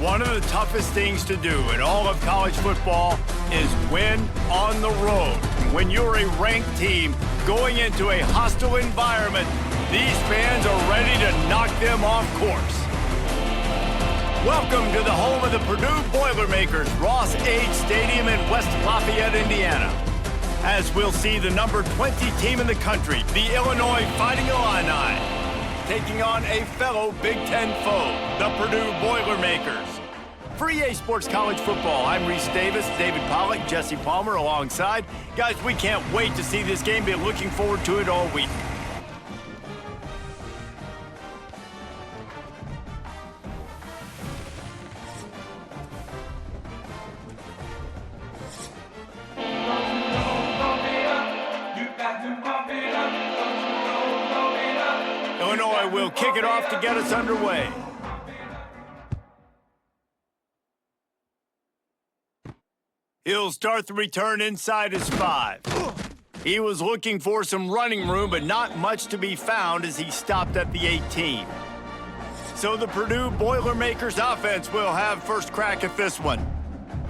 One of the toughest things to do in all of college football is win on the road. When you're a ranked team going into a hostile environment, these fans are ready to knock them off course. Welcome to the home of the Purdue Boilermakers, Ross Age Stadium in West Lafayette, Indiana. As we'll see the number 20 team in the country, the Illinois Fighting Illini, taking on a fellow Big Ten foe, the Purdue Boilermakers. For EA Sports College Football, I'm Reese Davis, David Pollack, Jesse Palmer alongside. Guys, we can't wait to see this game. Been looking forward to it all week. Illinois will kick it off to get us underway. He'll start the return inside his 5. He was looking for some running room, but not much to be found as he stopped at the 18. So the Purdue Boilermakers offense will have first crack at this one.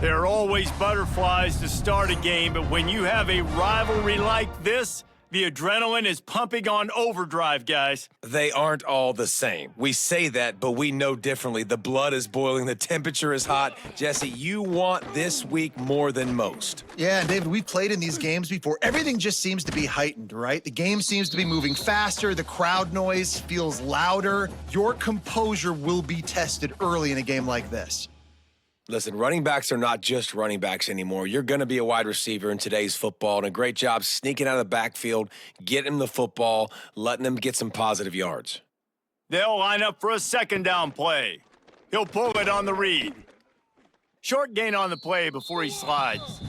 There are always butterflies to start a game, but when you have a rivalry like this, the adrenaline is pumping on overdrive, guys. They aren't all the same. We say that, but we know differently. The blood is boiling. The temperature is hot. Jesse, you want this week more than most. Yeah, and David, we've played in these games before. Everything just seems to be heightened, right? The game seems to be moving faster. The crowd noise feels louder. Your composure will be tested early in a game like this. Listen, running backs are not just running backs anymore. You're going to be a wide receiver in today's football, and a great job sneaking out of the backfield, getting him the football, letting him get some positive yards. They'll line up for a second down play. He'll pull it on the read. Short gain on the play before he slides.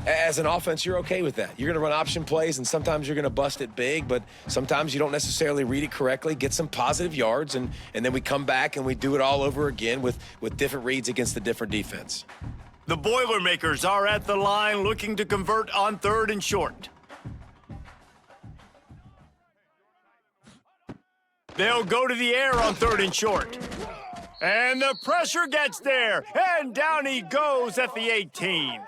As an offense, you're okay with that. You're going to run option plays, and sometimes you're going to bust it big, but sometimes you don't necessarily read it correctly, get some positive yards, and then we come back and we do it all over again with different reads against the different defense. The Boilermakers are at the line looking to convert on 3rd and short. They'll go to the air on 3rd and short. And the pressure gets there, and down he goes at the 18.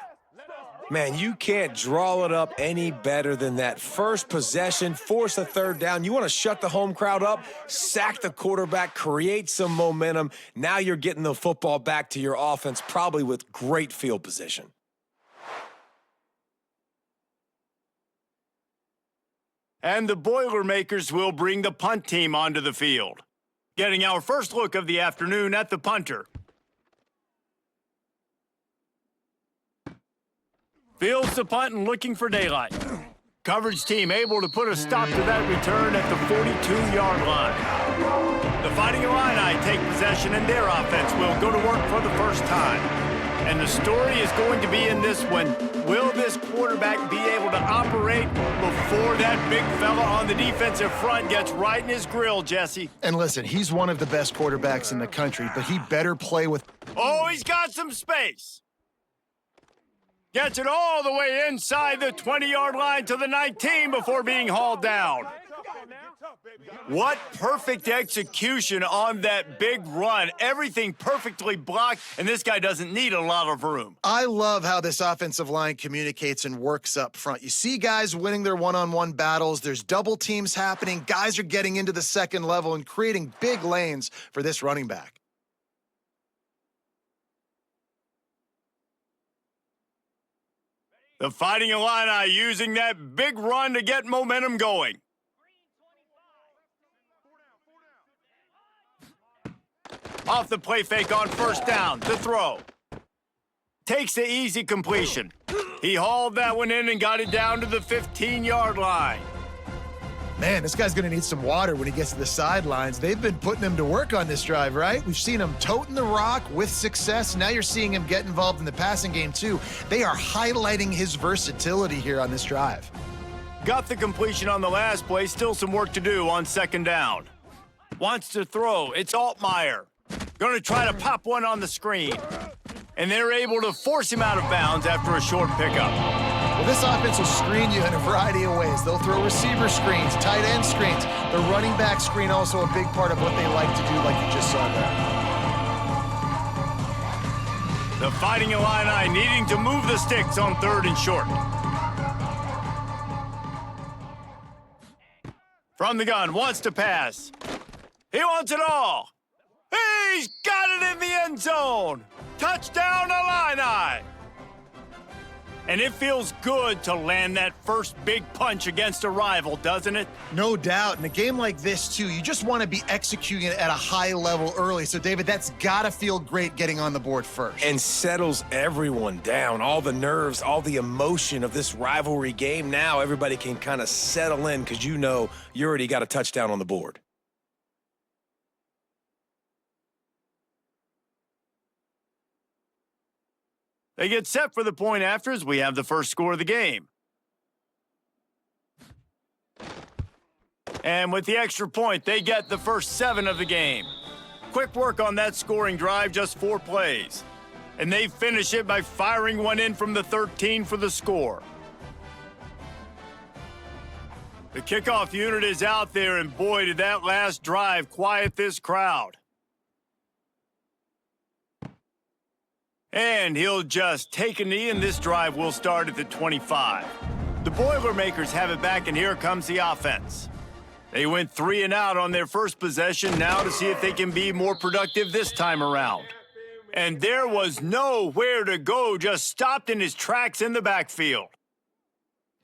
Man, you can't draw it up any better than that. First possession, force a 3rd down. You want to shut the home crowd up, sack the quarterback, create some momentum. Now you're getting the football back to your offense, probably with great field position. And the Boilermakers will bring the punt team onto the field. Getting our first look of the afternoon at the punter. Fields the punt and looking for daylight. Coverage team able to put a stop to that return at the 42-yard line. The Fighting Illini take possession, and their offense will go to work for the first time. And the story is going to be in this one. Will this quarterback be able to operate before that big fella on the defensive front gets right in his grill, Jesse? And listen, he's one of the best quarterbacks in the country, but he better play with... Oh, he's got some space. Gets it all the way inside the 20-yard line to the 19 before being hauled down. What perfect execution on that big run. Everything perfectly blocked, and this guy doesn't need a lot of room. I love how this offensive line communicates and works up front. You see guys winning their one-on-one battles. There's double teams happening. Guys are getting into the second level and creating big lanes for this running back. The Fighting Illini using that big run to get momentum going. Off the play fake on 1st down, the throw. Takes the easy completion. He hauled that one in and got it down to the 15-yard line. Man, this guy's going to need some water when he gets to the sidelines. They've been putting him to work on this drive, right? We've seen him toting the rock with success. Now you're seeing him get involved in the passing game, too. They are highlighting his versatility here on this drive. Got the completion on the last play. Still some work to do on 2nd down. Wants to throw. It's Altmaier. Going to try to pop one on the screen. And they're able to force him out of bounds after a short pickup. Well, this offense will screen you in a variety of ways. They'll throw receiver screens, tight end screens. The running back screen also a big part of what they like to do, like you just saw there. The Fighting Illini needing to move the sticks on 3rd and short. From the gun, wants to pass. He wants it all. He's got it in the end zone. Touchdown, Illini. And it feels good to land that first big punch against a rival, doesn't it? No doubt. In a game like this, too, you just want to be executing it at a high level early. So, David, that's got to feel great getting on the board first. And settles everyone down. All the nerves, all the emotion of this rivalry game. Now everybody can kind of settle in because you know you already got a touchdown on the board. They get set for the point after as we have the first score of the game. And with the extra point, they get the first 7 of the game. Quick work on that scoring drive, just 4 plays. And they finish it by firing one in from the 13 for the score. The kickoff unit is out there, and boy, did that last drive quiet this crowd. And he'll just take a knee, and this drive will start at the 25. The Boilermakers have it back, and here comes the offense. They went 3 and out on their first possession, now to see if they can be more productive this time around. And there was nowhere to go, just stopped in his tracks in the backfield.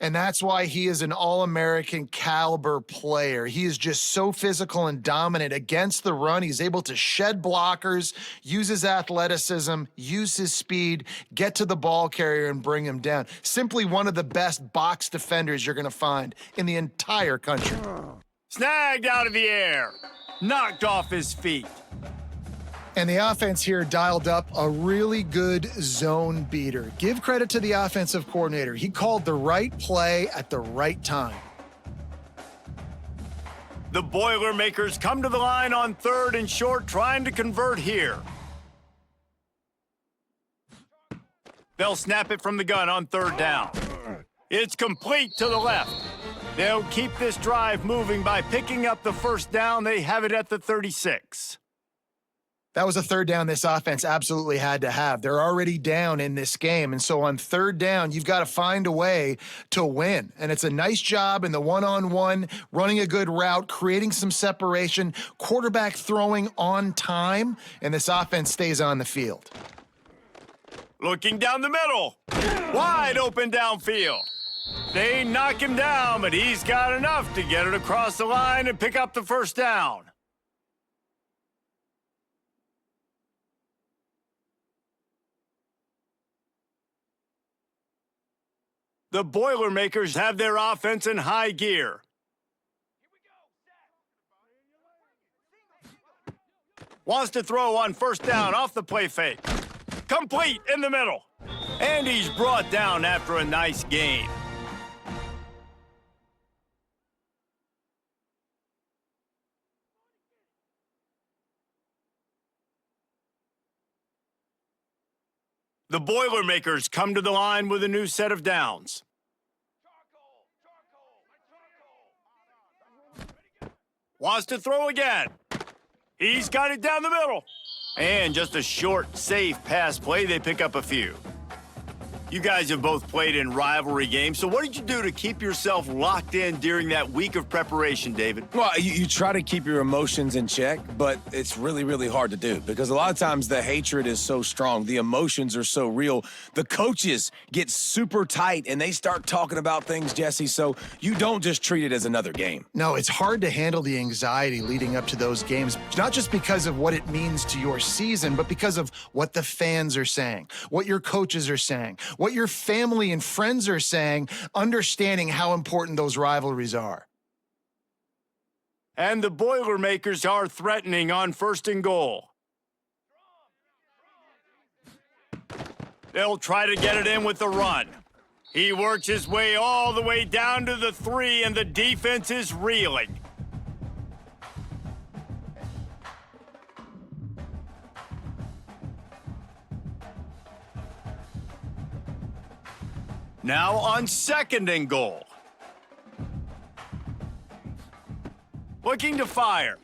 And that's why he is an All-American caliber player. He is just so physical and dominant against the run. He's able to shed blockers, use his athleticism, use his speed, get to the ball carrier and bring him down. Simply one of the best box defenders you're going to find in the entire country. Snagged out of the air, knocked off his feet. And the offense here dialed up a really good zone beater. Give credit to the offensive coordinator. He called the right play at the right time. The Boilermakers come to the line on 3rd and short, trying to convert here. They'll snap it from the gun on 3rd down. It's complete to the left. They'll keep this drive moving by picking up the first down. They have it at the 36. That was a 3rd down this offense absolutely had to have. They're already down in this game. And so on 3rd down, you've got to find a way to win. And it's a nice job in the one-on-one, running a good route, creating some separation, quarterback throwing on time, and this offense stays on the field. Looking down the middle. Wide open downfield. They knock him down, but he's got enough to get it across the line and pick up the first down. The Boilermakers have their offense in high gear. Wants to throw on 1st down off the play fake. Complete in the middle. And he's brought down after a nice gain. The Boilermakers come to the line with a new set of downs. Wants to throw again. He's got it down the middle. And just a short, safe pass play. They pick up a few. You guys have both played in rivalry games, so what did you do to keep yourself locked in during that week of preparation, David? Well, you try to keep your emotions in check, but it's really, really hard to do because a lot of times the hatred is so strong. The emotions are so real. The coaches get super tight, and they start talking about things, Jesse, so you don't just treat it as another game. No, it's hard to handle the anxiety leading up to those games, not just because of what it means to your season, but because of what the fans are saying, what your coaches are saying, what your family and friends are saying, understanding how important those rivalries are. And the Boilermakers are threatening on 1st and goal. They'll try to get it in with the run. He works his way all the way down to the 3, and the defense is reeling. Now on 2nd and goal. Looking to fire.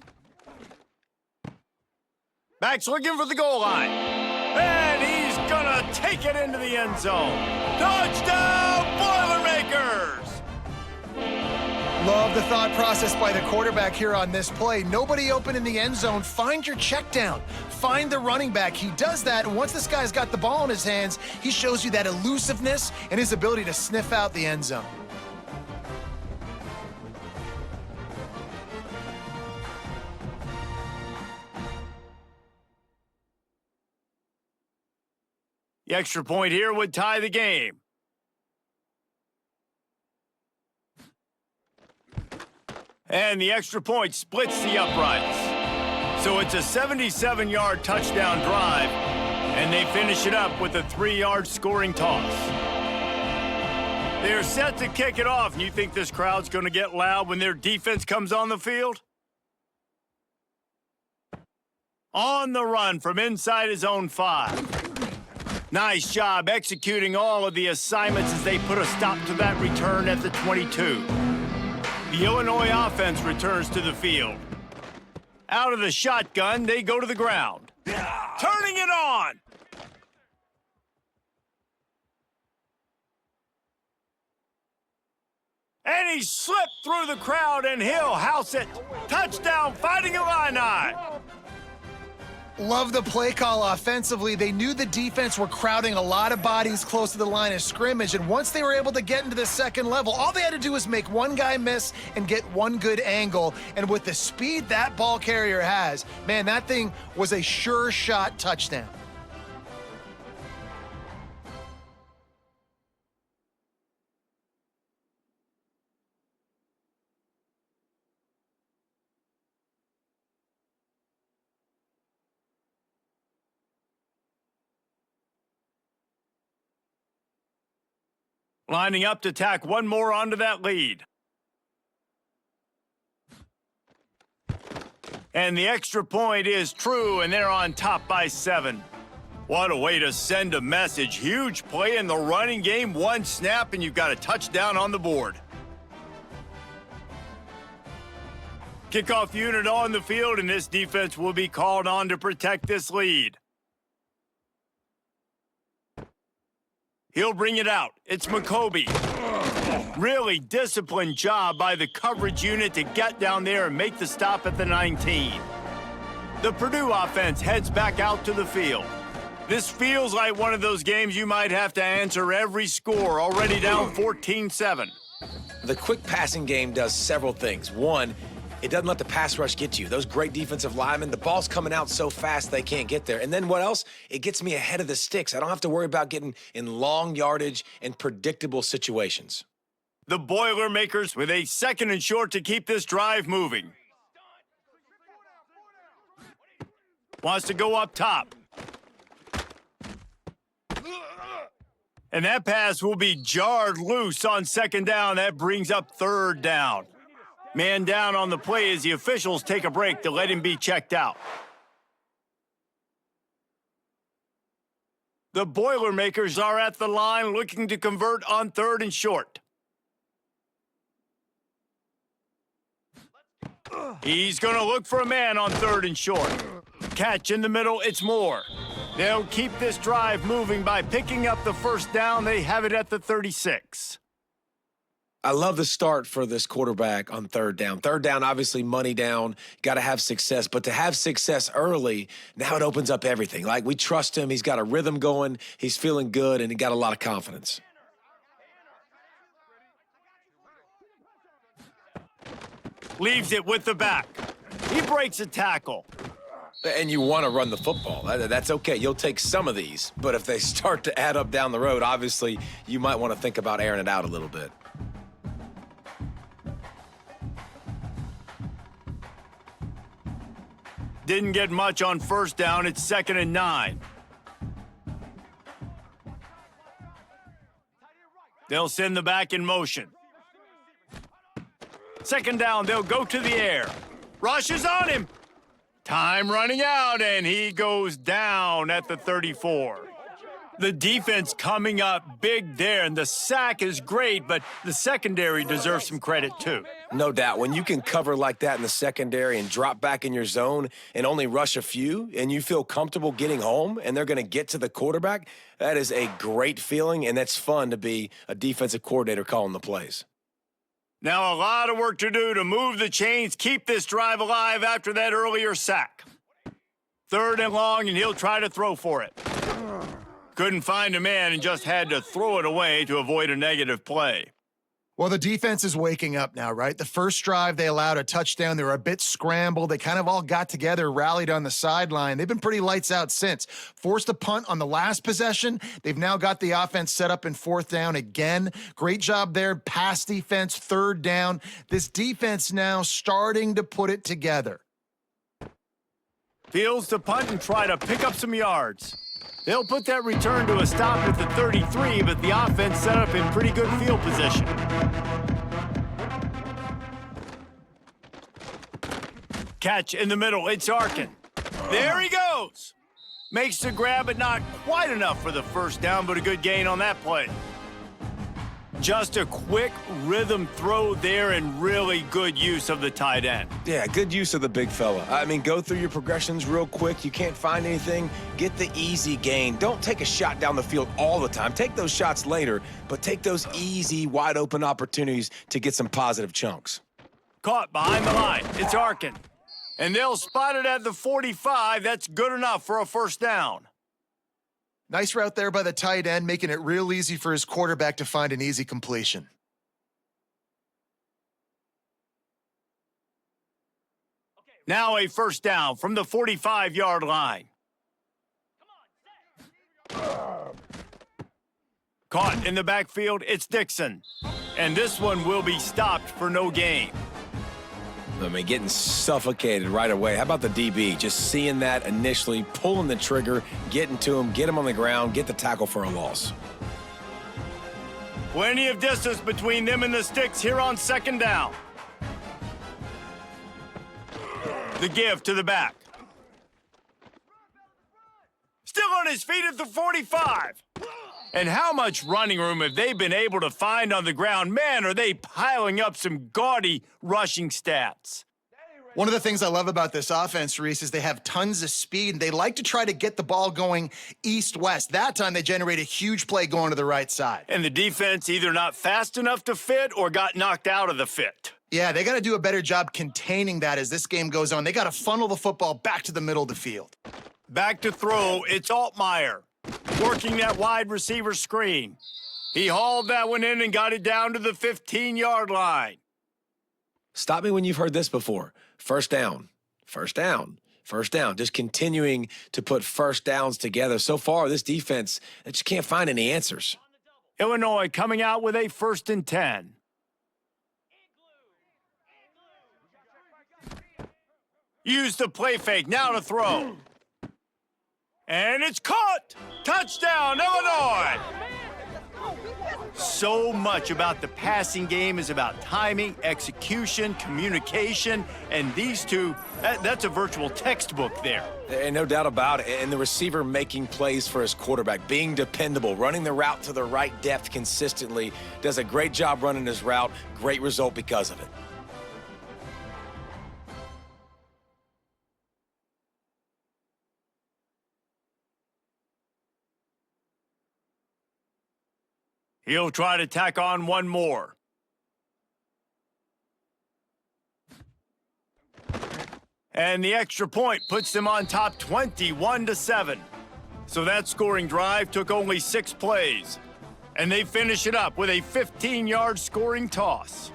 Back's looking for the goal line. And he's gonna to take it into the end zone. Touchdown, Boilermakers! Love the thought process by the quarterback here on this play. Nobody open in the end zone. Find your check down. Find the running back. He does that, and once this guy's got the ball in his hands, he shows you that elusiveness and his ability to sniff out the end zone. The extra point here would tie the game. And the extra point splits the uprights. So it's a 77-yard touchdown drive, and they finish it up with a 3-yard scoring toss. They're set to kick it off, and you think this crowd's going to get loud when their defense comes on the field? On the run from inside his own 5. Nice job executing all of the assignments as they put a stop to that return at the 22. The Illinois offense returns to the field. Out of the shotgun, they go to the ground. Turning it on! And he slipped through the crowd, and he'll house it. Touchdown, Fighting Illini! Love the play call offensively. They knew the defense were crowding a lot of bodies close to the line of scrimmage, and once they were able to get into the second level, all they had to do was make one guy miss and get one good angle. And with the speed that ball carrier has, man, that thing was a sure shot touchdown. Lining up to tack one more onto that lead. And the extra point is true, and they're on top by 7. What a way to send a message. Huge play in the running game. One snap, and you've got a touchdown on the board. Kickoff unit on the field, and this defense will be called on to protect this lead. He'll bring it out. It's McCoby. Really disciplined job by the coverage unit to get down there and make the stop at the 19. The Purdue offense heads back out to the field. This feels like one of those games you might have to answer every score, already down 14-7. The quick passing game does several things. One, it doesn't let the pass rush get to you. Those great defensive linemen, the ball's coming out so fast they can't get there. And then what else? It gets me ahead of the sticks. I don't have to worry about getting in long yardage and predictable situations. The Boilermakers with a 2nd and short to keep this drive moving. Wants to go up top. And that pass will be jarred loose on 2nd down. That brings up 3rd down. Man down on the play as the officials take a break to let him be checked out. The Boilermakers are at the line looking to convert on 3rd and short. He's going to look for a man on 3rd and short. Catch in the middle, it's Moore. They'll keep this drive moving by picking up the 1st down. They have it at the 36. I love the start for this quarterback on 3rd down. 3rd down, obviously money down, got to have success. But to have success early, now it opens up everything. Like, we trust him. He's got a rhythm going. He's feeling good, and he got a lot of confidence. Leaves it with the back. He breaks a tackle. And you want to run the football. That's okay. You'll take some of these. But if they start to add up down the road, obviously, you might want to think about airing it out a little bit. Didn't get much on 1st down. It's 2nd and 9. They'll send the back in motion. 2nd down, they'll go to the air. Rush is on him. Time running out, and he goes down at the 34. The defense coming up big there, and the sack is great, but the secondary deserves some credit too. No doubt. When you can cover like that in the secondary and drop back in your zone and only rush a few, and you feel comfortable getting home and they're going to get to the quarterback, that is a great feeling, and that's fun to be a defensive coordinator calling the plays. Now a lot of work to do to move the chains, keep this drive alive after that earlier sack. 3rd and long, and he'll try to throw for it. Couldn't find a man and just had to throw it away to avoid a negative play. Well, the defense is waking up now, right? The first drive, they allowed a touchdown. They were a bit scrambled. They kind of all got together, rallied on the sideline. They've been pretty lights out since. Forced a punt on the last possession. They've now got the offense set up in 4th down again. Great job there. Pass defense, 3rd down. This defense now starting to put it together. Fields to punt and try to pick up some yards. They'll put that return to a stop at the 33, but the offense set up in pretty good field position. Catch in the middle, it's Arkin. There he goes. Makes the grab, but not quite enough for the 1st down, but a good gain on that play. Just a quick rhythm throw there and really good use of the tight end. Yeah, good use of the big fella. I mean, go through your progressions real quick. You can't find anything, get the easy gain. Don't take a shot down the field all the time. Take those shots later, but take those easy, wide-open opportunities to get some positive chunks. Caught behind the line. It's Arkin. And they'll spot it at the 45. That's good enough for a 1st down. Nice route there by the tight end, making it real easy for his quarterback to find an easy completion. Now a 1st down from the 45-yard line. Caught in the backfield, it's Dixon. And this one will be stopped for no gain. I mean, getting suffocated right away. How about the DB? Just seeing that initially, pulling the trigger, getting to him, get him on the ground, get the tackle for a loss. Plenty of distance between them and the sticks here on 2nd down. The give to the back. Still on his feet at the 45. And how much running room have they been able to find on the ground? Man, are they piling up some gaudy rushing stats. One of the things I love about this offense, Reese, is they have tons of speed, and they like to try to get the ball going east-west. That time, they generate a huge play going to the right side. And the defense either not fast enough to fit or got knocked out of the fit. Yeah, they got to do a better job containing that as this game goes on. They got to funnel the football back to the middle of the field. Back to throw, it's Altmaier. Working that wide receiver screen. He hauled that one in and got it down to the 15-yard line. Stop me when you've heard this before. 1st down, 1st down, 1st down. Just continuing to put 1st downs together. So far, this defense, they just can't find any answers. Illinois coming out with a 1st and 10. Use the play fake, now to throw. And it's caught! Touchdown, Illinois! So much about the passing game is about timing, execution, communication, and these two, that's a virtual textbook there. And no doubt about it. And the receiver making plays for his quarterback, being dependable, running the route to the right depth consistently, does a great job running his route. Great result because of it. He'll try to tack on one more. And the extra point puts them on top 21-7. So that scoring drive took only 6 plays. And they finish it up with a 15-yard scoring toss.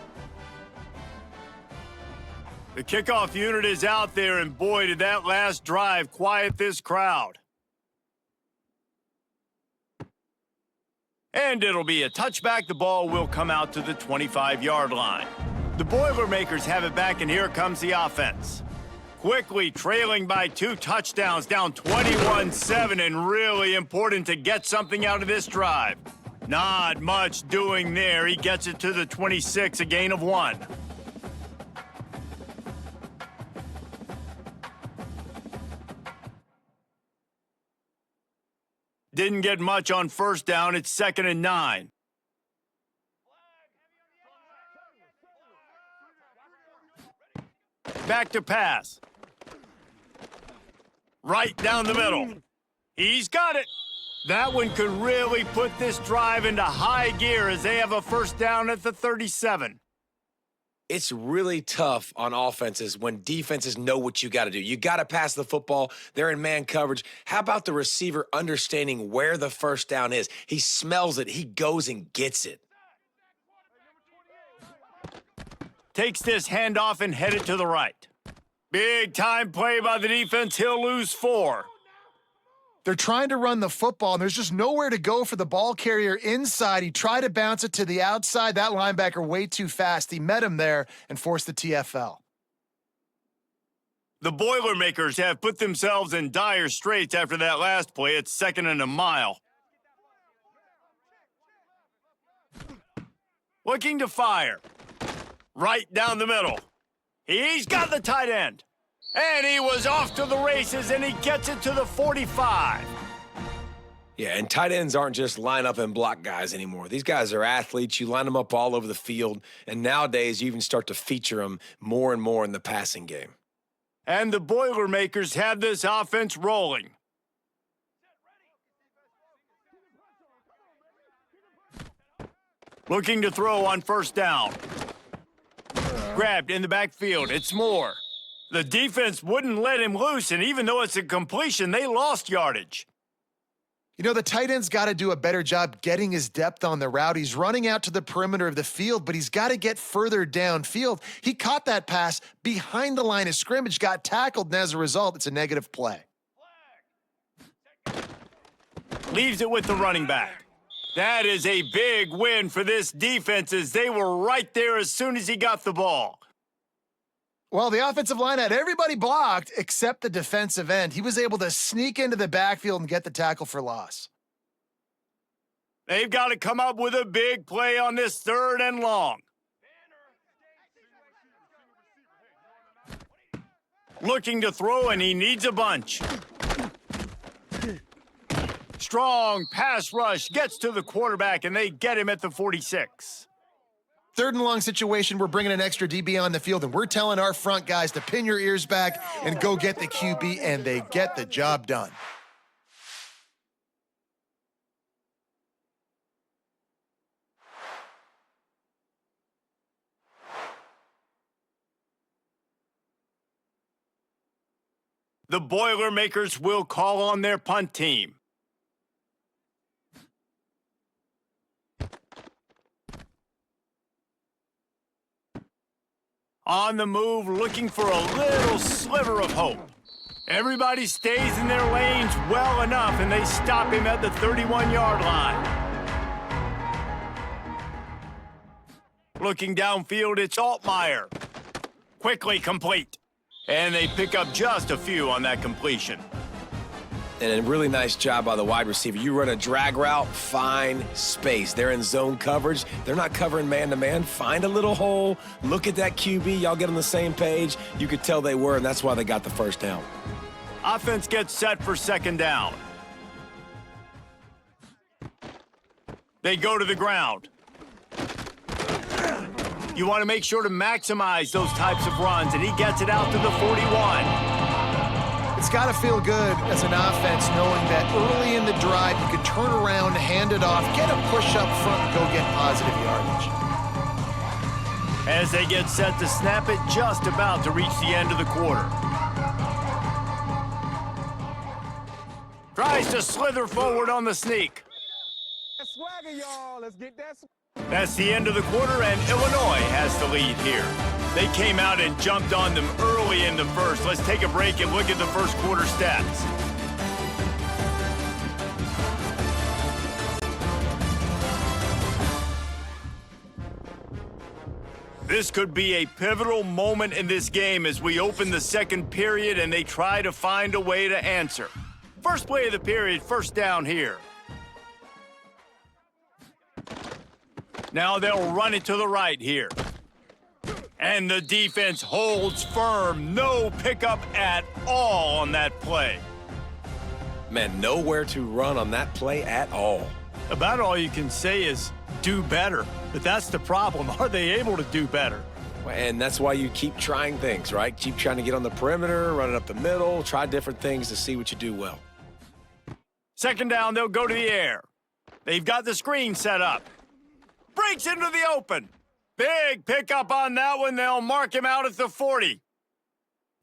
The kickoff unit is out there, and boy, did that last drive quiet this crowd. And it'll be a touchback. The ball will come out to the 25-yard line. The Boilermakers have it back, and here comes the offense. Quickly trailing by 2 touchdowns, down 21-7, and really important to get something out of this drive. Not much doing there. He gets it to the 26, a gain of 1. Didn't get much on first down. It's 2nd and 9. Back to pass. Right down the middle. He's got it. That one could really put this drive into high gear as they have a first down at the 37. It's really tough on offenses when defenses know what you got to do. You got to pass the football. They're in man coverage. How about the receiver understanding where the first down is? He smells it. He goes and gets it. Takes this handoff and headed to the right. Big time play by the defense. He'll lose 4. They're trying to run the football, and there's just nowhere to go for the ball carrier inside. He tried to bounce it to the outside. That linebacker way too fast. He met him there and forced the TFL. The Boilermakers have put themselves in dire straits after that last play. It's 2nd and a mile. Looking to fire. Right down the middle. He's got the tight end. And he was off to the races, and he gets it to the 45. Yeah, and tight ends aren't just line up and block guys anymore. These guys are athletes. You line them up all over the field, and nowadays you even start to feature them more and more in the passing game. And the Boilermakers have this offense rolling. Looking to throw on first down. Grabbed in the backfield. It's Moore. The defense wouldn't let him loose, and even though it's a completion, they lost yardage. You know, the tight end's got to do a better job getting his depth on the route. He's running out to the perimeter of the field, but he's got to get further downfield. He caught that pass behind the line of scrimmage, got tackled, and as a result, it's a negative play. Leaves it with the running back. That is a big win for this defense as they were right there as soon as he got the ball. Well, the offensive line had everybody blocked except the defensive end. He was able to sneak into the backfield and get the tackle for loss. They've got to come up with a big play on this 3rd and long. Looking to throw, and he needs a bunch. Strong pass rush gets to the quarterback, and they get him at the 46. 3rd and long situation, we're bringing an extra DB on the field, and we're telling our front guys to pin your ears back and go get the QB, and they get the job done. The Boilermakers will call on their punt team. On the move, looking for a little sliver of hope. Everybody stays in their lanes well enough, and they stop him at the 31-yard line. Looking downfield, it's Altmaier. Quickly complete. And they pick up just a few on that completion. And a really nice job by the wide receiver. You run a drag route, find space. They're in zone coverage. They're not covering man-to-man. Find a little hole. Look at that QB. Y'all get on the same page. You could tell they were, and that's why they got the first down. Offense gets set for 2nd down. They go to the ground. You want to make sure to maximize those types of runs, and he gets it out to the 41. It's got to feel good as an offense knowing that early in the drive you can turn around, hand it off, get a push up front, and go get positive yardage. As they get set to snap it, just about to reach the end of the quarter. Tries to slither forward on the sneak. Swagger, y'all. Let's get that. That's the end of the quarter, and Illinois has the lead here. They came out and jumped on them early in the first. Let's take a break and look at the first quarter stats. This could be a pivotal moment in this game as we open the second period and they try to find a way to answer. First play of the period, first down here. Now they'll run it to the right here. And the defense holds firm. No pickup at all on that play. Man, nowhere to run on that play at all. About all you can say is do better. But that's the problem. Are they able to do better? And that's why you keep trying things, right? Keep trying to get on the perimeter, run it up the middle, try different things to see what you do well. Second down, they'll go to the air. They've got the screen set up. Breaks into the open. Big pickup on that one. They'll mark him out at the 40.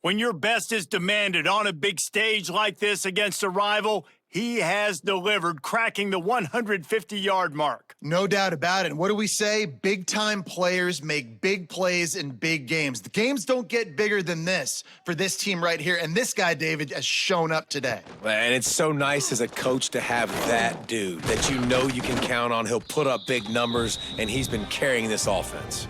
When your best is demanded on a big stage like this against a rival, he has delivered, cracking the 150-yard mark. No doubt about it. What do we say? Big-time players make big plays in big games. The games don't get bigger than this for this team right here, and this guy, David, has shown up today. And it's so nice as a coach to have that dude that you know you can count on. He'll put up big numbers, and he's been carrying this offense.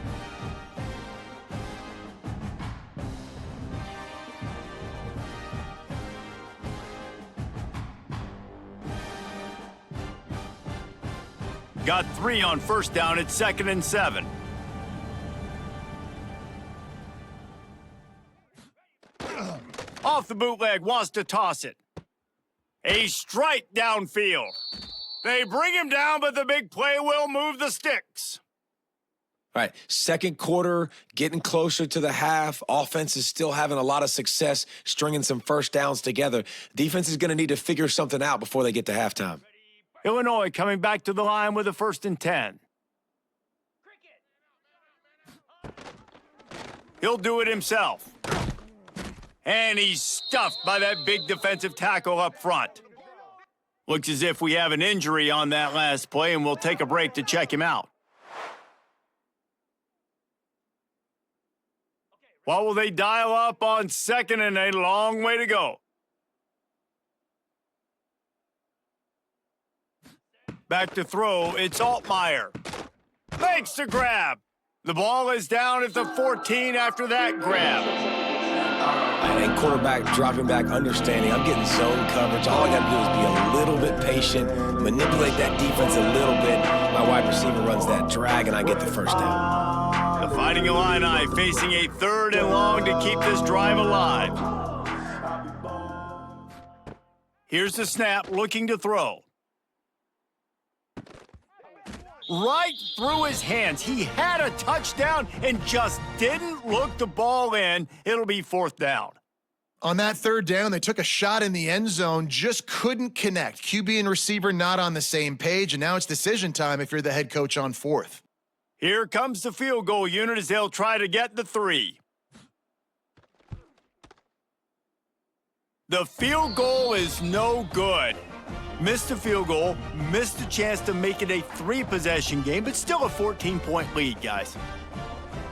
Got 3 on first down at 2nd and 7. Off the bootleg, wants to toss it. A strike downfield. They bring him down, but the big play will move the sticks. All right, second quarter, getting closer to the half. Offense is still having a lot of success stringing some first downs together. Defense is going to need to figure something out before they get to halftime. Illinois coming back to the line with a 1st and 10. He'll do it himself. And he's stuffed by that big defensive tackle up front. Looks as if we have an injury on that last play, and we'll take a break to check him out. What will they dial up on 2nd and a long way to go? Back to throw, it's Altmaier. Makes the grab. The ball is down at the 14 after that grab. And quarterback dropping back, understanding I'm getting zone coverage. All I got to do is be a little bit patient, manipulate that defense a little bit. My wide receiver runs that drag, and I get the first down. The Fighting Illini facing a 3rd and long to keep this drive alive. Here's the snap, looking to throw. Right through his hands. He had a touchdown and just didn't look the ball in. It'll be 4th down. On that 3rd down, they took a shot in the end zone, just couldn't connect. QB and receiver not on the same page, and now it's decision time if you're the head coach on 4th. Here comes the field goal unit as they'll try to get the 3. The field goal is no good. Missed the field goal, missed the chance to make it a 3-possession game, but still a 14-point lead, guys.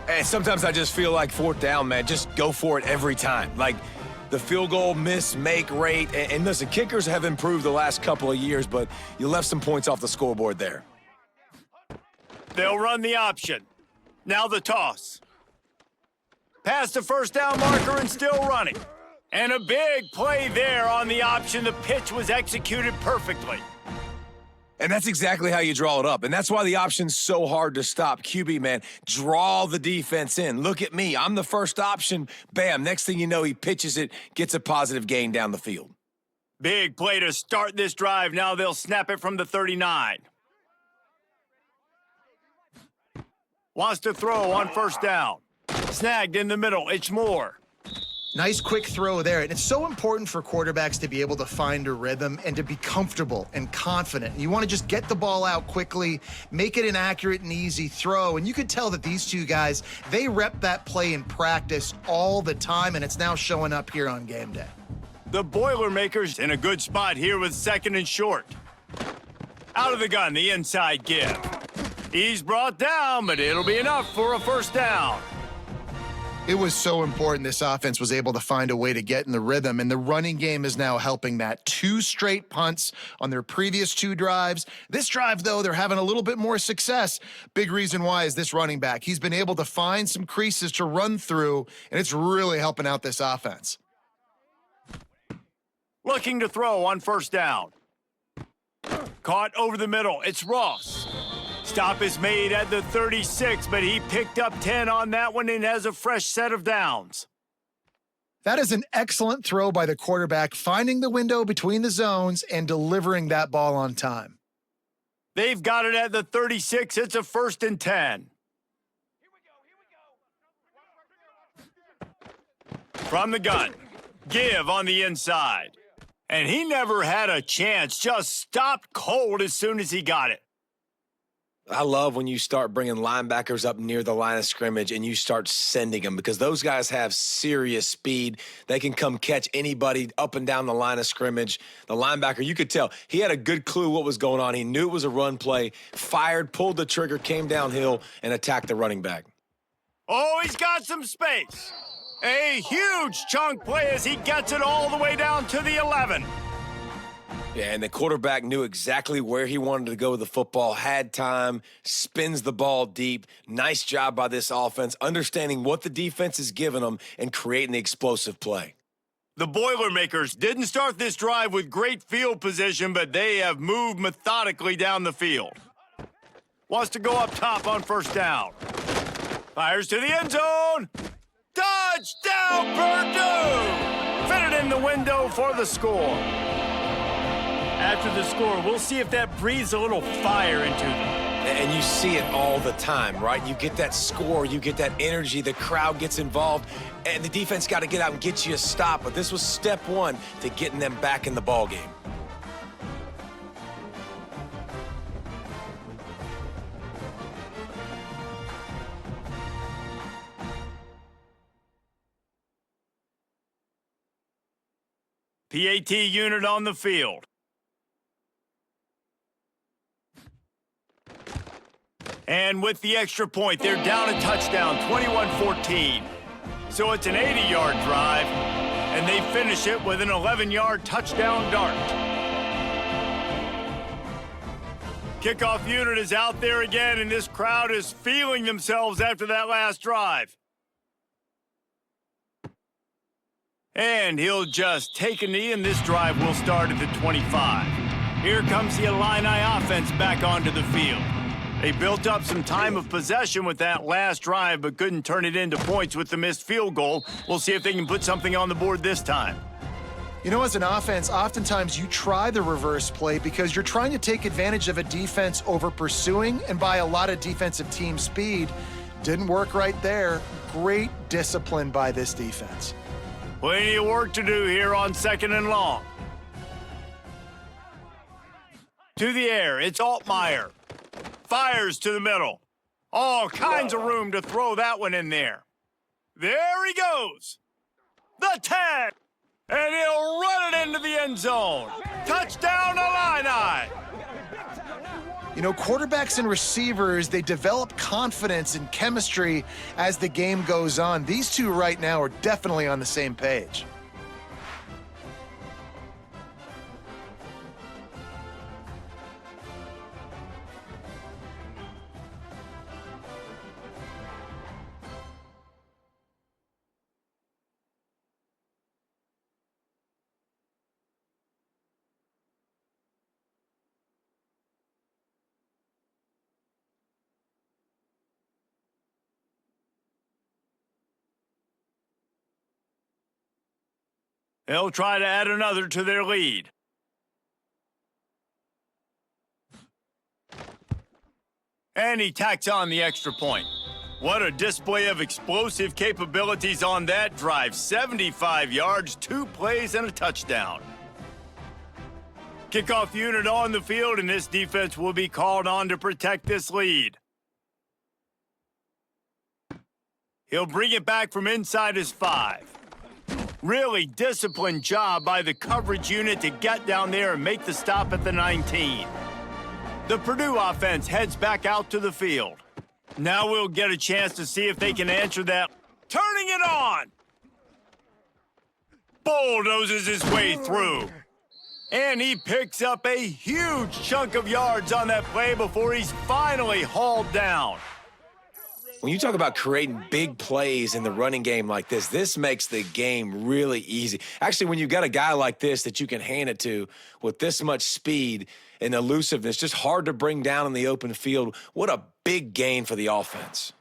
And sometimes I just feel like 4th down, man, just go for it every time. Like the field goal miss-make rate. And listen, kickers have improved the last couple of years, but you left some points off the scoreboard there. They'll run the option. Now the toss. Past the first down marker and still running. And a big play there on the option. The pitch was executed perfectly. And that's exactly how you draw it up. And that's why the option's so hard to stop. QB, man, draw the defense in. Look at me. I'm the first option. Bam. Next thing you know, he pitches it, gets a positive gain down the field. Big play to start this drive. Now they'll snap it from the 39. Wants to throw on first down. Snagged in the middle. It's Moore. Nice quick throw there. And it's so important for quarterbacks to be able to find a rhythm and to be comfortable and confident. You want to just get the ball out quickly, make it an accurate and easy throw. And you could tell that these two guys, they rep that play in practice all the time, and it's now showing up here on game day. The Boilermakers in a good spot here with 2nd and short. Out of the gun, the inside give. He's brought down, but it'll be enough for a first down. It was so important this offense was able to find a way to get in the rhythm, and the running game is now helping that. 2 straight punts on their previous 2 drives. This drive, though, they're having a little bit more success. Big reason why is this running back. He's been able to find some creases to run through, and it's really helping out this offense. Looking to throw on first down. Caught over the middle. It's Ross. Stop is made at the 36, but he picked up 10 on that one and has a fresh set of downs. That is an excellent throw by the quarterback, finding the window between the zones and delivering that ball on time. They've got it at the 36. It's a 1st and 10. From the gun, give on the inside. And he never had a chance, just stopped cold as soon as he got it. I love when you start bringing linebackers up near the line of scrimmage and you start sending them, because those guys have serious speed. They can come catch anybody up and down the line of scrimmage. The linebacker, you could tell, he had a good clue what was going on. He knew it was a run play, fired, pulled the trigger, came downhill, and attacked the running back. Oh, he's got some space. A huge chunk play as he gets it all the way down to the 11. Yeah, and the quarterback knew exactly where he wanted to go with the football, had time, spins the ball deep. Nice job by this offense, understanding what the defense is giving them and creating the explosive play. The Boilermakers didn't start this drive with great field position, but they have moved methodically down the field. Wants to go up top on 1st down. Fires to the end zone. Touchdown, Purdue! Fitted in the window for the score. After the score, we'll see if that breathes a little fire into them. And you see it all the time, right? You get that score, you get that energy, the crowd gets involved, and the defense got to get out and get you a stop. But this was step one to getting them back in the ballgame. PAT unit on the field. And with the extra point, they're down a touchdown, 21-14. So it's an 80-yard drive, and they finish it with an 11-yard touchdown dart. Kickoff unit is out there again, and this crowd is feeling themselves after that last drive. And he'll just take a knee, and this drive will start at the 25. Here comes the Illini offense back onto the field. They built up some time of possession with that last drive, but couldn't turn it into points with the missed field goal. We'll see if they can put something on the board this time. You know, as an offense, oftentimes you try the reverse play because you're trying to take advantage of a defense over pursuing and by a lot of defensive team speed. Didn't work right there. Great discipline by this defense. Plenty of work to do here on 2nd and long. To the air, it's Altmaier. Fires to the middle. All kinds of room to throw that one in there. There he goes. The 10. And he'll run it into the end zone. Touchdown, Illini. You know, quarterbacks and receivers, they develop confidence and chemistry as the game goes on. These two right now are definitely on the same page. They'll try to add another to their lead. And he tacks on the extra point. What a display of explosive capabilities on that drive. 75 yards, 2 plays, and a touchdown. Kickoff unit on the field, and this defense will be called on to protect this lead. He'll bring it back from inside his 5. Really disciplined job by the coverage unit to get down there and make the stop at the 19. The Purdue offense heads back out to the field. Now we'll get a chance to see if they can answer that. Turning it on! Bulldozes his way through. And he picks up a huge chunk of yards on that play before he's finally hauled down. When you talk about creating big plays in the running game like this makes the game really easy. Actually, when you've got a guy like this that you can hand it to with this much speed and elusiveness, just hard to bring down in the open field, what a big gain for the offense.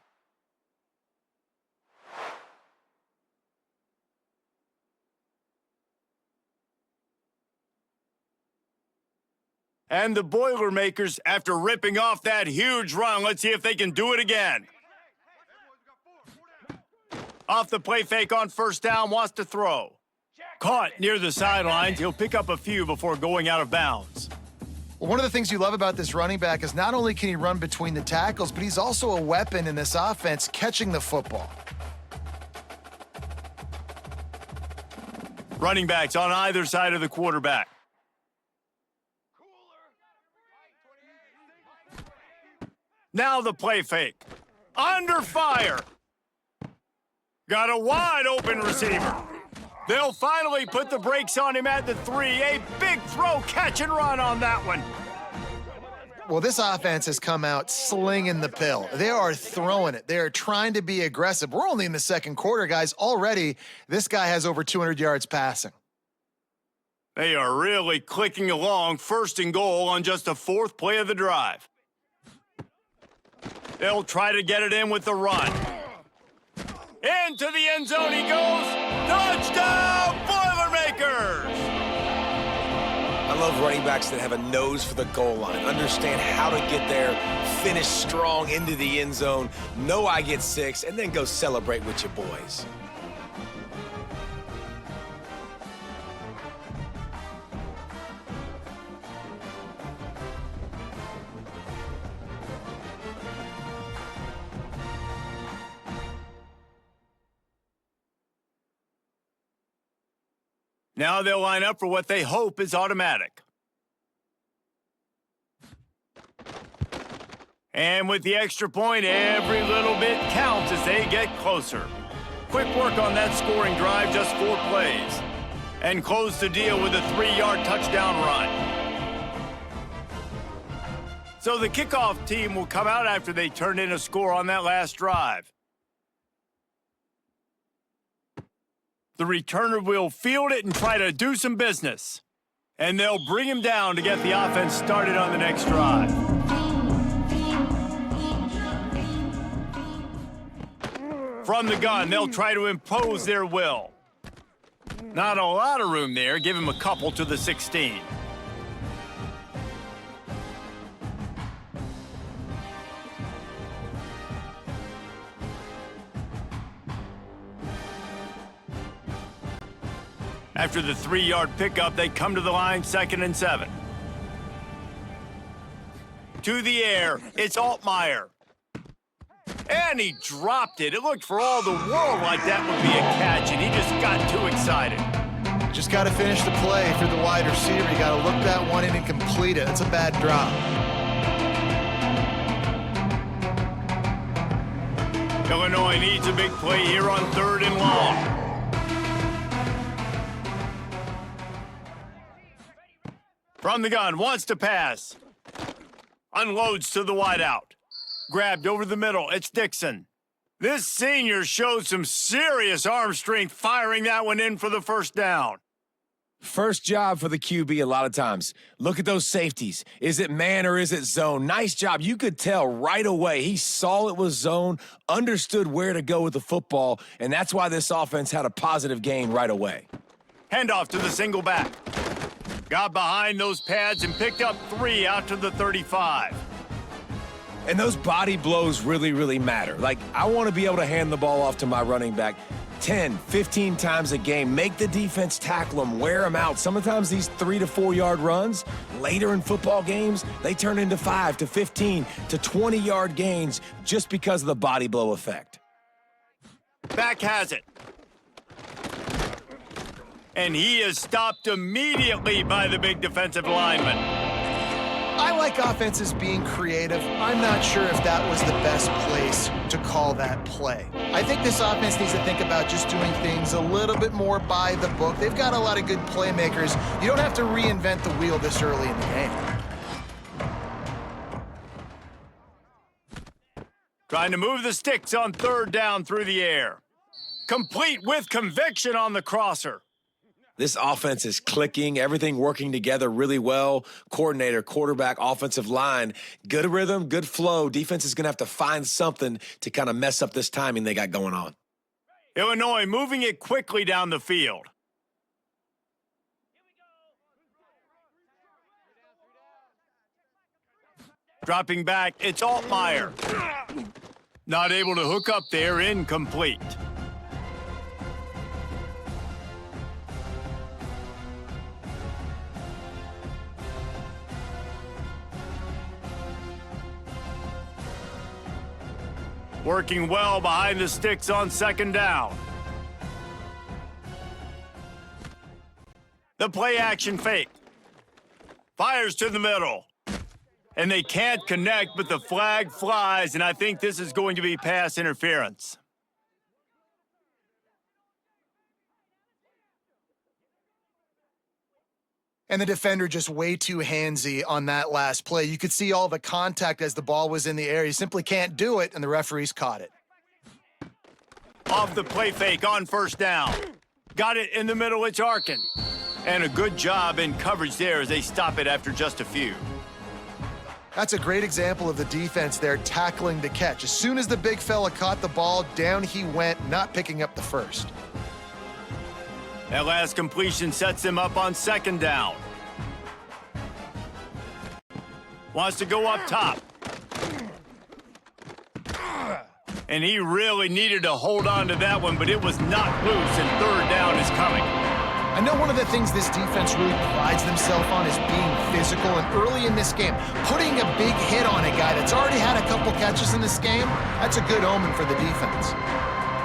And the Boilermakers, after ripping off that huge run, let's see if they can do it again. Off the play fake on first down, wants to throw. Caught near the sidelines. He'll pick up a few before going out of bounds. Well, one of the things you love about this running back is not only can he run between the tackles, but he's also a weapon in this offense catching the football. Running backs on either side of the quarterback. Now the play fake. Under fire. Got a wide open receiver. They'll finally put the brakes on him at the 3. A big throw, catch and run on that one. Well, this offense has come out slinging the pill. They are throwing it. They are trying to be aggressive. We're only in the second quarter, guys. Already, this guy has over 200 yards passing. They are really clicking along, 1st and goal on just the 4th play of the drive. They'll try to get it in with the run. Into the end zone he goes. Touchdown, Boilermakers! I love running backs that have a nose for the goal line, understand how to get there, finish strong into the end zone, know I get 6, and then go celebrate with your boys. Now they'll line up for what they hope is automatic. And with the extra point, every little bit counts as they get closer. Quick work on that scoring drive, just 4 plays. And close the deal with a 3-yard touchdown run. So the kickoff team will come out after they turn in a score on that last drive. The returner will field it and try to do some business. And they'll bring him down to get the offense started on the next drive. From the gun, they'll try to impose their will. Not a lot of room there. Give him a couple to the 16. After the 3-yard pickup, they come to the line, 2nd and 7. To the air, it's Altmaier. And he dropped it. It looked for all the world like that would be a catch, and he just got too excited. Just got to finish the play for the wide receiver. You got to look that one in and complete it. That's a bad drop. Illinois needs a big play here on 3rd and long. From the gun, wants to pass. Unloads to the wideout. Grabbed over the middle, it's Dixon. This senior shows some serious arm strength firing that one in for the 1st down. First job for the QB a lot of times. Look at those safeties. Is it man or is it zone? Nice job. You could tell right away. He saw it was zone, understood where to go with the football, and that's why this offense had a positive gain right away. Handoff to the single back. Got behind those pads and picked up 3 out to the 35. And those body blows really, really matter. Like, I want to be able to hand the ball off to my running back 10, 15 times a game. Make the defense tackle them, wear them out. Sometimes these 3 to 4 yard runs, later in football games, they turn into 5 to 15 to 20 yard gains just because of the body blow effect. Back has it. And he is stopped immediately by the big defensive lineman. I like offenses being creative. I'm not sure if that was the best place to call that play. I think this offense needs to think about just doing things a little bit more by the book. They've got a lot of good playmakers. You don't have to reinvent the wheel this early in the game. Trying to move the sticks on 3rd down through the air. Complete with conviction on the crosser. This offense is clicking, everything working together really well. Coordinator, quarterback, offensive line, good rhythm, good flow. Defense is going to have to find something to kind of mess up this timing they got going on. Illinois moving it quickly down the field. Dropping back, it's Altmaier. Not able to hook up there, incomplete. Working well behind the sticks on second down. The play action fake. Fires to the middle. And they can't connect, but the flag flies, and I think this is going to be pass interference. And the defender just way too handsy on that last play. You could see all the contact as the ball was in the air. He simply can't do it, and the referees caught it. Off the play fake on first down. Got it in the middle, it's Arkin. And a good job in coverage there as they stop it after just a few. That's a great example of the defense there tackling the catch. As soon as the big fella caught the ball, down he went, not picking up the first. That last completion sets him up on second down. Wants to go up top. And he really needed to hold on to that one, but it was not loose, and third down is coming. I know one of the things this defense really prides themselves on is being physical, and early in this game, putting a big hit on a guy that's already had a couple catches in this game, that's a good omen for the defense.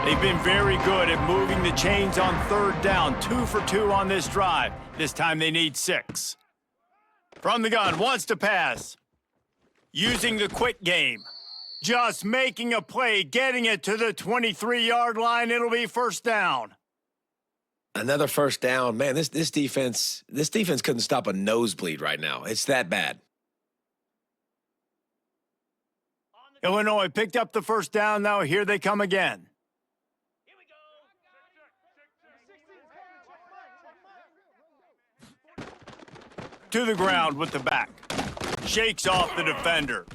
They've been very good at moving the chains on third down. 2 for 2 on this drive. This time they need 6. From the gun, wants to pass. Using the quick game. Just making a play, getting it to the 23-yard line. It'll be first down. Another first down. Man, this defense couldn't stop a nosebleed right now. It's that bad. Illinois picked up the first down. Now here they come again. To the ground with the back. Shakes off the defender.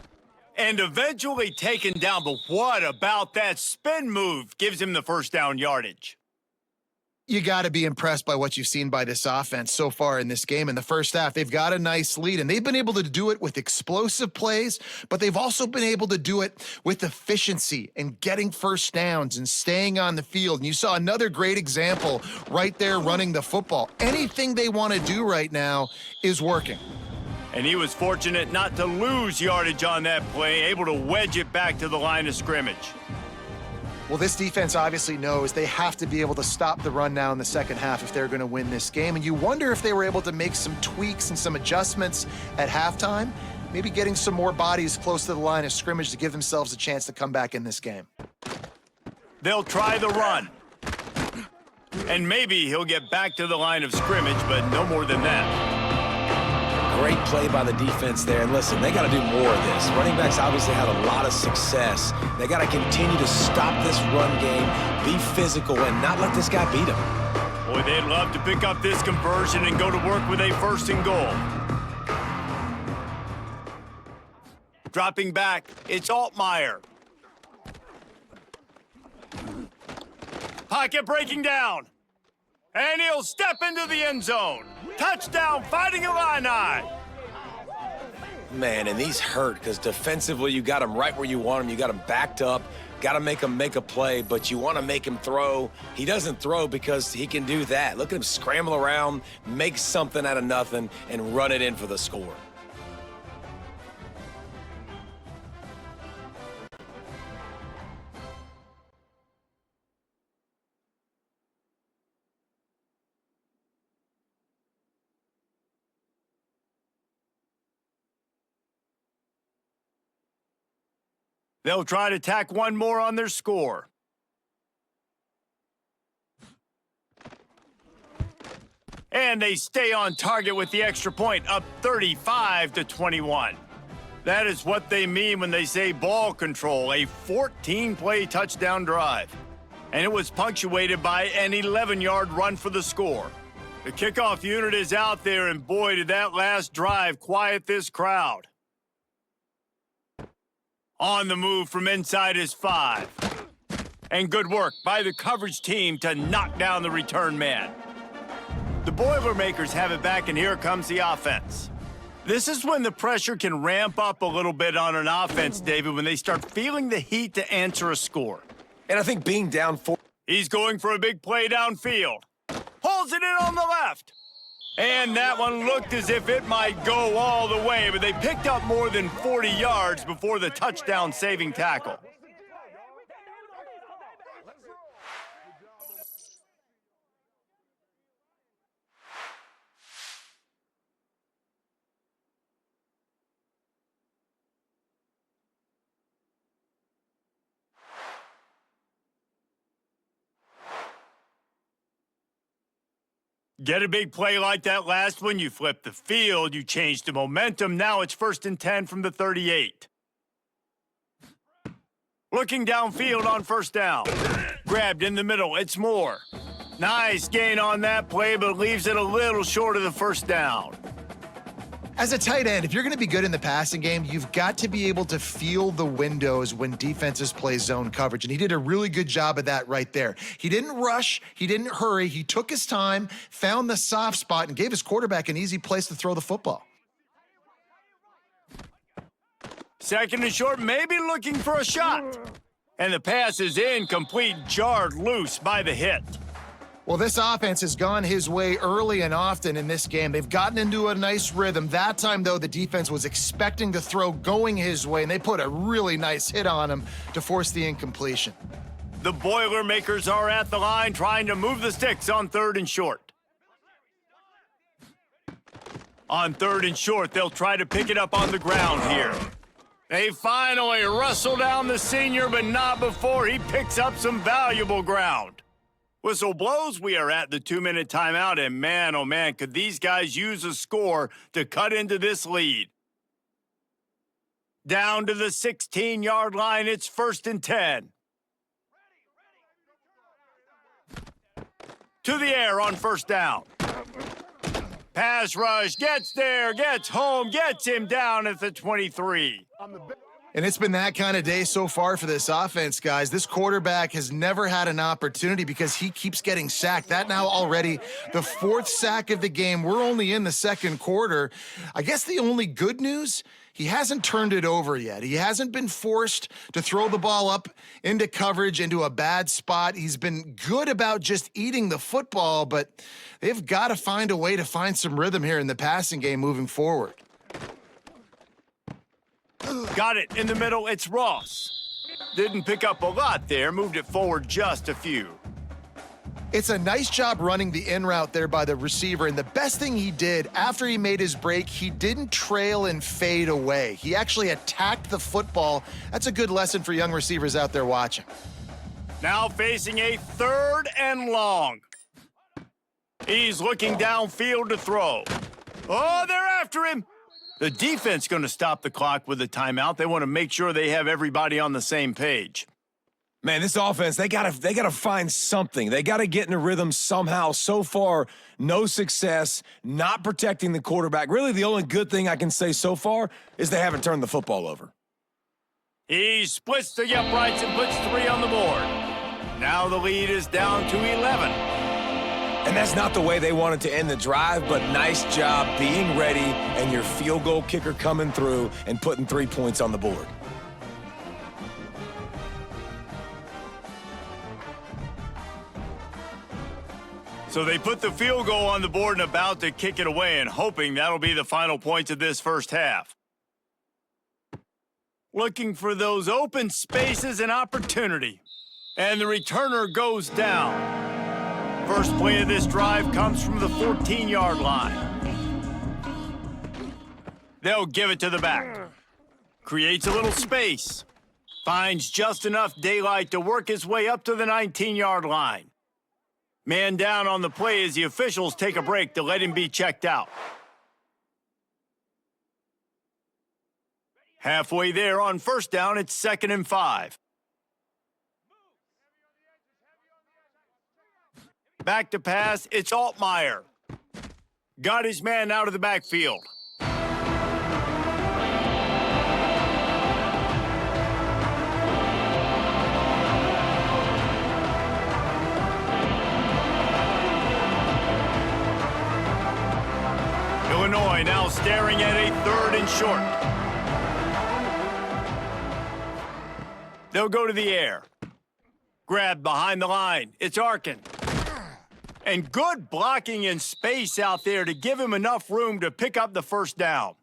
And eventually taken down. But what about that spin move? Gives him the first down yardage. You got to be impressed by what you've seen by this offense so far in this game. In the first half, they've got a nice lead, and they've been able to do it with explosive plays, but they've also been able to do it with efficiency and getting first downs and staying on the field. And you saw another great example right there running the football. Anything they want to do right now is working. And he was fortunate not to lose yardage on that play, able to wedge it back to the line of scrimmage. Well, this defense obviously knows they have to be able to stop the run now in the second half if they're going to win this game. And you wonder if they were able to make some tweaks and some adjustments at halftime, maybe getting some more bodies close to the line of scrimmage to give themselves a chance to come back in this game. They'll try the run. And maybe he'll get back to the line of scrimmage, but no more than that. Great play by the defense there. And listen, they got to do more of this. Running backs obviously had a lot of success. They got to continue to stop this run game, be physical, and not let this guy beat them. Boy, they'd love to pick up this conversion and go to work with a first and goal. Dropping back, it's Altmaier. Pocket breaking down. And he'll step into the end zone. Touchdown, Fighting Illini. Man, and these hurt because defensively you got them right where you want them. You got them backed up. Got to make him make a play, but you want to make him throw. He doesn't throw because he can do that. Look at him scramble around, make something out of nothing, and run it in for the score. They'll try to tack one more on their score. And they stay on target with the extra point, up 35-21. That is what they mean when they say ball control, a 14-play touchdown drive. And it was punctuated by an 11-yard run for the score. The kickoff unit is out there, and boy, did that last drive quiet this crowd. On the move from inside his 5. And good work by the coverage team to knock down the return man. The Boilermakers have it back, and here comes the offense. This is when the pressure can ramp up a little bit on an offense, David, when they start feeling the heat to answer a score. And I think being down 4. He's going for a big play downfield. Pulls it in on the left. And that one looked as if it might go all the way, but they picked up more than 40 yards before the touchdown-saving tackle. Get a big play like that last one, you flip the field, you change the momentum. Now it's 1st and 10 from the 38. Looking downfield on 1st down. Grabbed in the middle, it's Moore. Nice gain on that play, but leaves it a little short of the 1st down. As a tight end, if you're going to be good in the passing game, you've got to be able to feel the windows when defenses play zone coverage, and he did a really good job of that right there. He didn't rush, he didn't hurry, he took his time, found the soft spot, and gave his quarterback an easy place to throw the football. 2nd and short, maybe looking for a shot. And the pass is incomplete, jarred loose by the hit. Well, this offense has gone his way early and often in this game. They've gotten into a nice rhythm. That time, though, the defense was expecting the throw going his way, and they put a really nice hit on him to force the incompletion. The Boilermakers are at the line trying to move the sticks on 3rd and short. On 3rd and short, they'll try to pick it up on the ground here. They finally wrestle down the senior, but not before he picks up some valuable ground. Whistle blows, we are at the 2-minute timeout, and man, oh man, could these guys use a score to cut into this lead. Down to the 16-yard line, it's 1st and 10. To the air on 1st down. Pass rush, gets there, gets home, gets him down at the 23. And it's been that kind of day so far for this offense, guys. This quarterback has never had an opportunity because he keeps getting sacked. That now already the 4th sack of the game. We're only in the 2nd quarter. I guess the only good news, he hasn't turned it over yet. He hasn't been forced to throw the ball up into coverage, into a bad spot. He's been good about just eating the football, but they've got to find a way to find some rhythm here in the passing game moving forward. Got it in the middle, it's Ross. Didn't pick up a lot there, moved it forward just a few. It's a nice job running the in route there by the receiver, and the best thing he did after he made his break, he didn't trail and fade away. He actually attacked the football. That's a good lesson for young receivers out there watching. Now facing a 3rd and long. He's looking downfield to throw. Oh, they're after him. The defense going to stop the clock with a timeout. They want to make sure they have everybody on the same page. Man, this offense, they gotta find something. They gotta get in a rhythm somehow. So far, no success, not protecting the quarterback. Really, the only good thing I can say so far is they haven't turned the football over. He splits the uprights and puts 3 on the board. Now the lead is down to 11. And that's not the way they wanted to end the drive, but nice job being ready and your field goal kicker coming through and putting 3 points on the board. So they put the field goal on the board and about to kick it away and hoping that'll be the final points of this 1st half. Looking for those open spaces and opportunity. And the returner goes down. First play of this drive comes from the 14-yard line. They'll give it to the back. Creates a little space. Finds just enough daylight to work his way up to the 19-yard line. Man down on the play as the officials take a break to let him be checked out. Halfway there on 1st down, it's 2nd and 5. Back to pass, it's Altmaier. Got his man out of the backfield. Illinois now staring at a 3rd and short. They'll go to the air. Grabbed behind the line. It's Arkin. And good blocking in space out there to give him enough room to pick up the first down.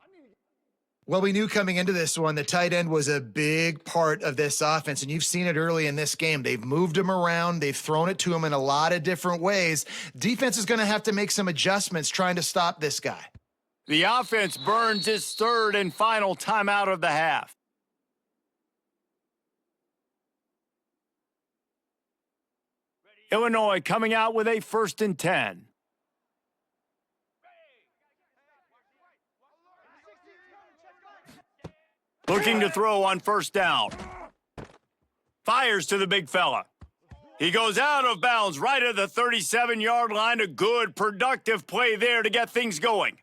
Well, we knew coming into this one, the tight end was a big part of this offense, and you've seen it early in this game. They've moved him around. They've thrown it to him in a lot of different ways. Defense is going to have to make some adjustments trying to stop this guy. The offense burns its 3rd and final timeout of the half. Illinois coming out with a 1st and 10. Looking to throw on 1st down. Fires to the big fella. He goes out of bounds right at the 37-yard line. A good, productive play there to get things going.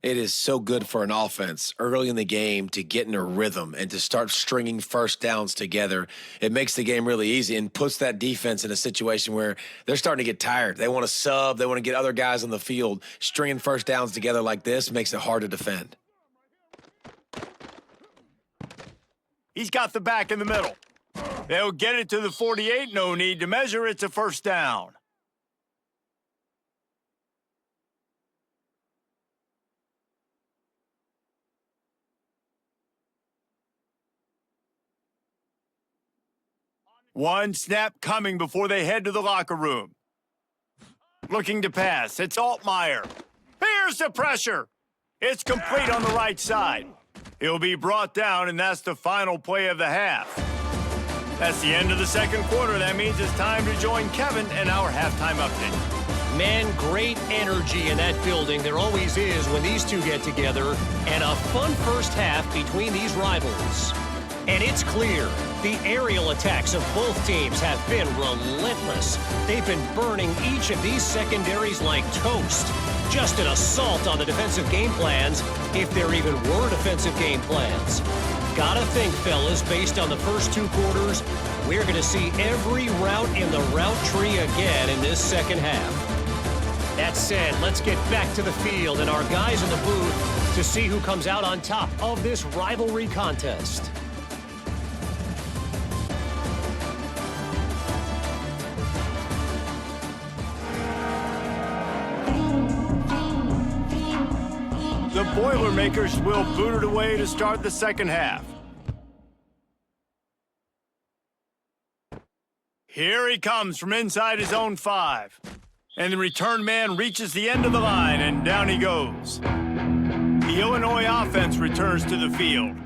It is so good for an offense early in the game to get in a rhythm and to start stringing first downs together. It makes the game really easy and puts that defense in a situation where they're starting to get tired. They want to sub. They want to get other guys on the field. Stringing first downs together like this makes it hard to defend. He's got the back in the middle. They'll get it to the 48. No need to measure. It's a 1st down. One snap coming before they head to the locker room. Looking to pass. It's Altmaier. Here's the pressure. It's complete on the right side. He'll be brought down, and that's the final play of the half. That's the end of the 2nd quarter. That means it's time to join Kevin and our halftime update. Man, great energy in that building. There always is when these two get together. And a fun first half between these rivals. And it's clear, the aerial attacks of both teams have been relentless. They've been burning each of these secondaries like toast. Just an assault on the defensive game plans, if there even were defensive game plans. Gotta think, fellas, based on the first 2 quarters, we're gonna see every route in the route tree again in this 2nd half. That said, let's get back to the field and our guys in the booth to see who comes out on top of this rivalry contest. The Boilermakers will boot it away to start the 2nd half. Here he comes from inside his own 5. And the return man reaches the end of the line, and down he goes. The Illinois offense returns to the field.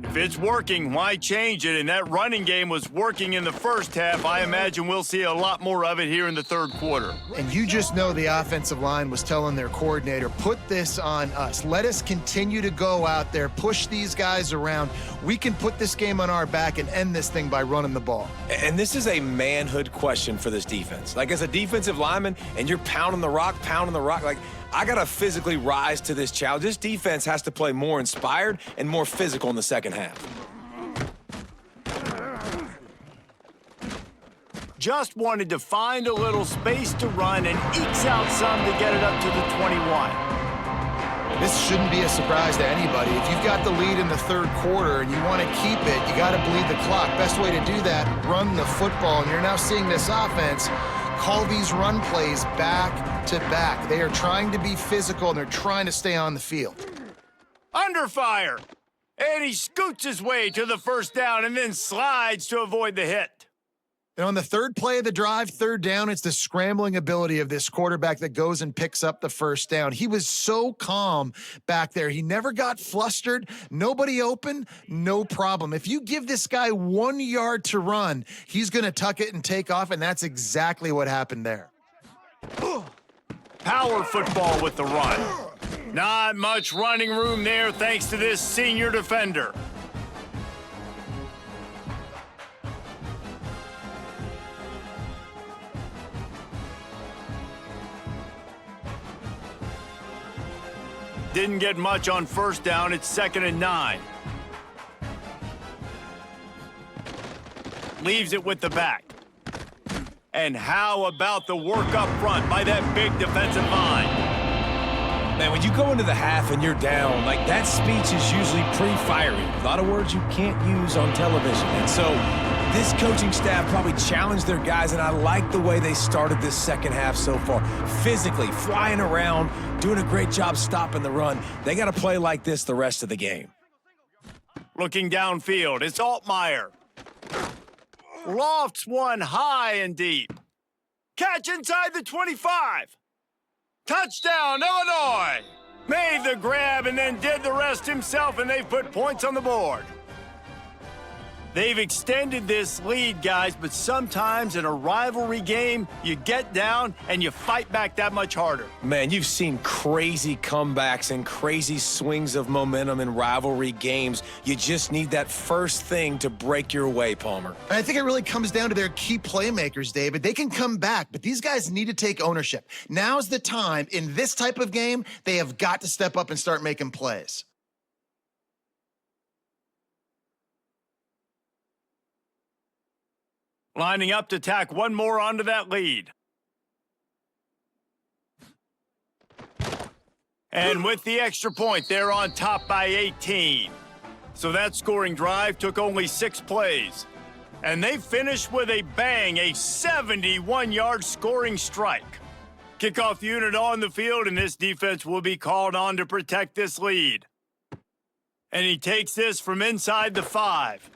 If it's working, why change it? And that running game was working in the 1st half. I imagine we'll see a lot more of it here in the 3rd quarter. And you just know the offensive line was telling their coordinator, put this on us. Let us continue to go out there, push these guys around. We can put this game on our back and end this thing by running the ball. And this is a manhood question for this defense. Like, as a defensive lineman, and you're pounding the rock, like, I got to physically rise to this challenge. This defense has to play more inspired and more physical in the 2nd half. Just wanted to find a little space to run and ekes out some to get it up to the 21. This shouldn't be a surprise to anybody. If you've got the lead in the 3rd quarter and you want to keep it, you got to bleed the clock. Best way to do that, run the football. And you're now seeing this offense call these run plays back to back. They are trying to be physical, and they're trying to stay on the field. Under fire. And he scoots his way to the 1st down and then slides to avoid the hit. And on the 3rd play of the drive, 3rd down, it's the scrambling ability of this quarterback that goes and picks up the 1st down. He was so calm back there. He never got flustered. Nobody open, no problem. If you give this guy 1 yard to run, he's going to tuck it and take off, and that's exactly what happened there. Power football with the run. Not much running room there thanks to this senior defender. Didn't get much on 1st down. It's 2nd and 9. Leaves it with the back. And how about the work up front by that big defensive line? Man, when you go into the half and you're down, like that speech is usually pre-fiery. A lot of words you can't use on television. And so this coaching staff probably challenged their guys, and I like the way they started this second half so far. Physically, flying around, doing a great job stopping the run. They got to play like this the rest of the game. Looking downfield, it's Altmaier. Lofts one high and deep. Catch inside the 25. Touchdown, Illinois! Made the grab and then did the rest himself, and they've put points on the board. They've extended this lead, guys, but sometimes in a rivalry game, you get down and you fight back that much harder. Man, you've seen crazy comebacks and crazy swings of momentum in rivalry games. You just need that first thing to break your way, Palmer. And I think it really comes down to their key playmakers, David. They can come back, but these guys need to take ownership. Now's the time. In this type of game, they have got to step up and start making plays. Lining up to tack one more onto that lead. And with the extra point, they're on top by 18. So that scoring drive took only 6 plays. And they finished with a bang, a 71-yard scoring strike. Kickoff unit on the field, and this defense will be called on to protect this lead. And he takes this from inside the 5.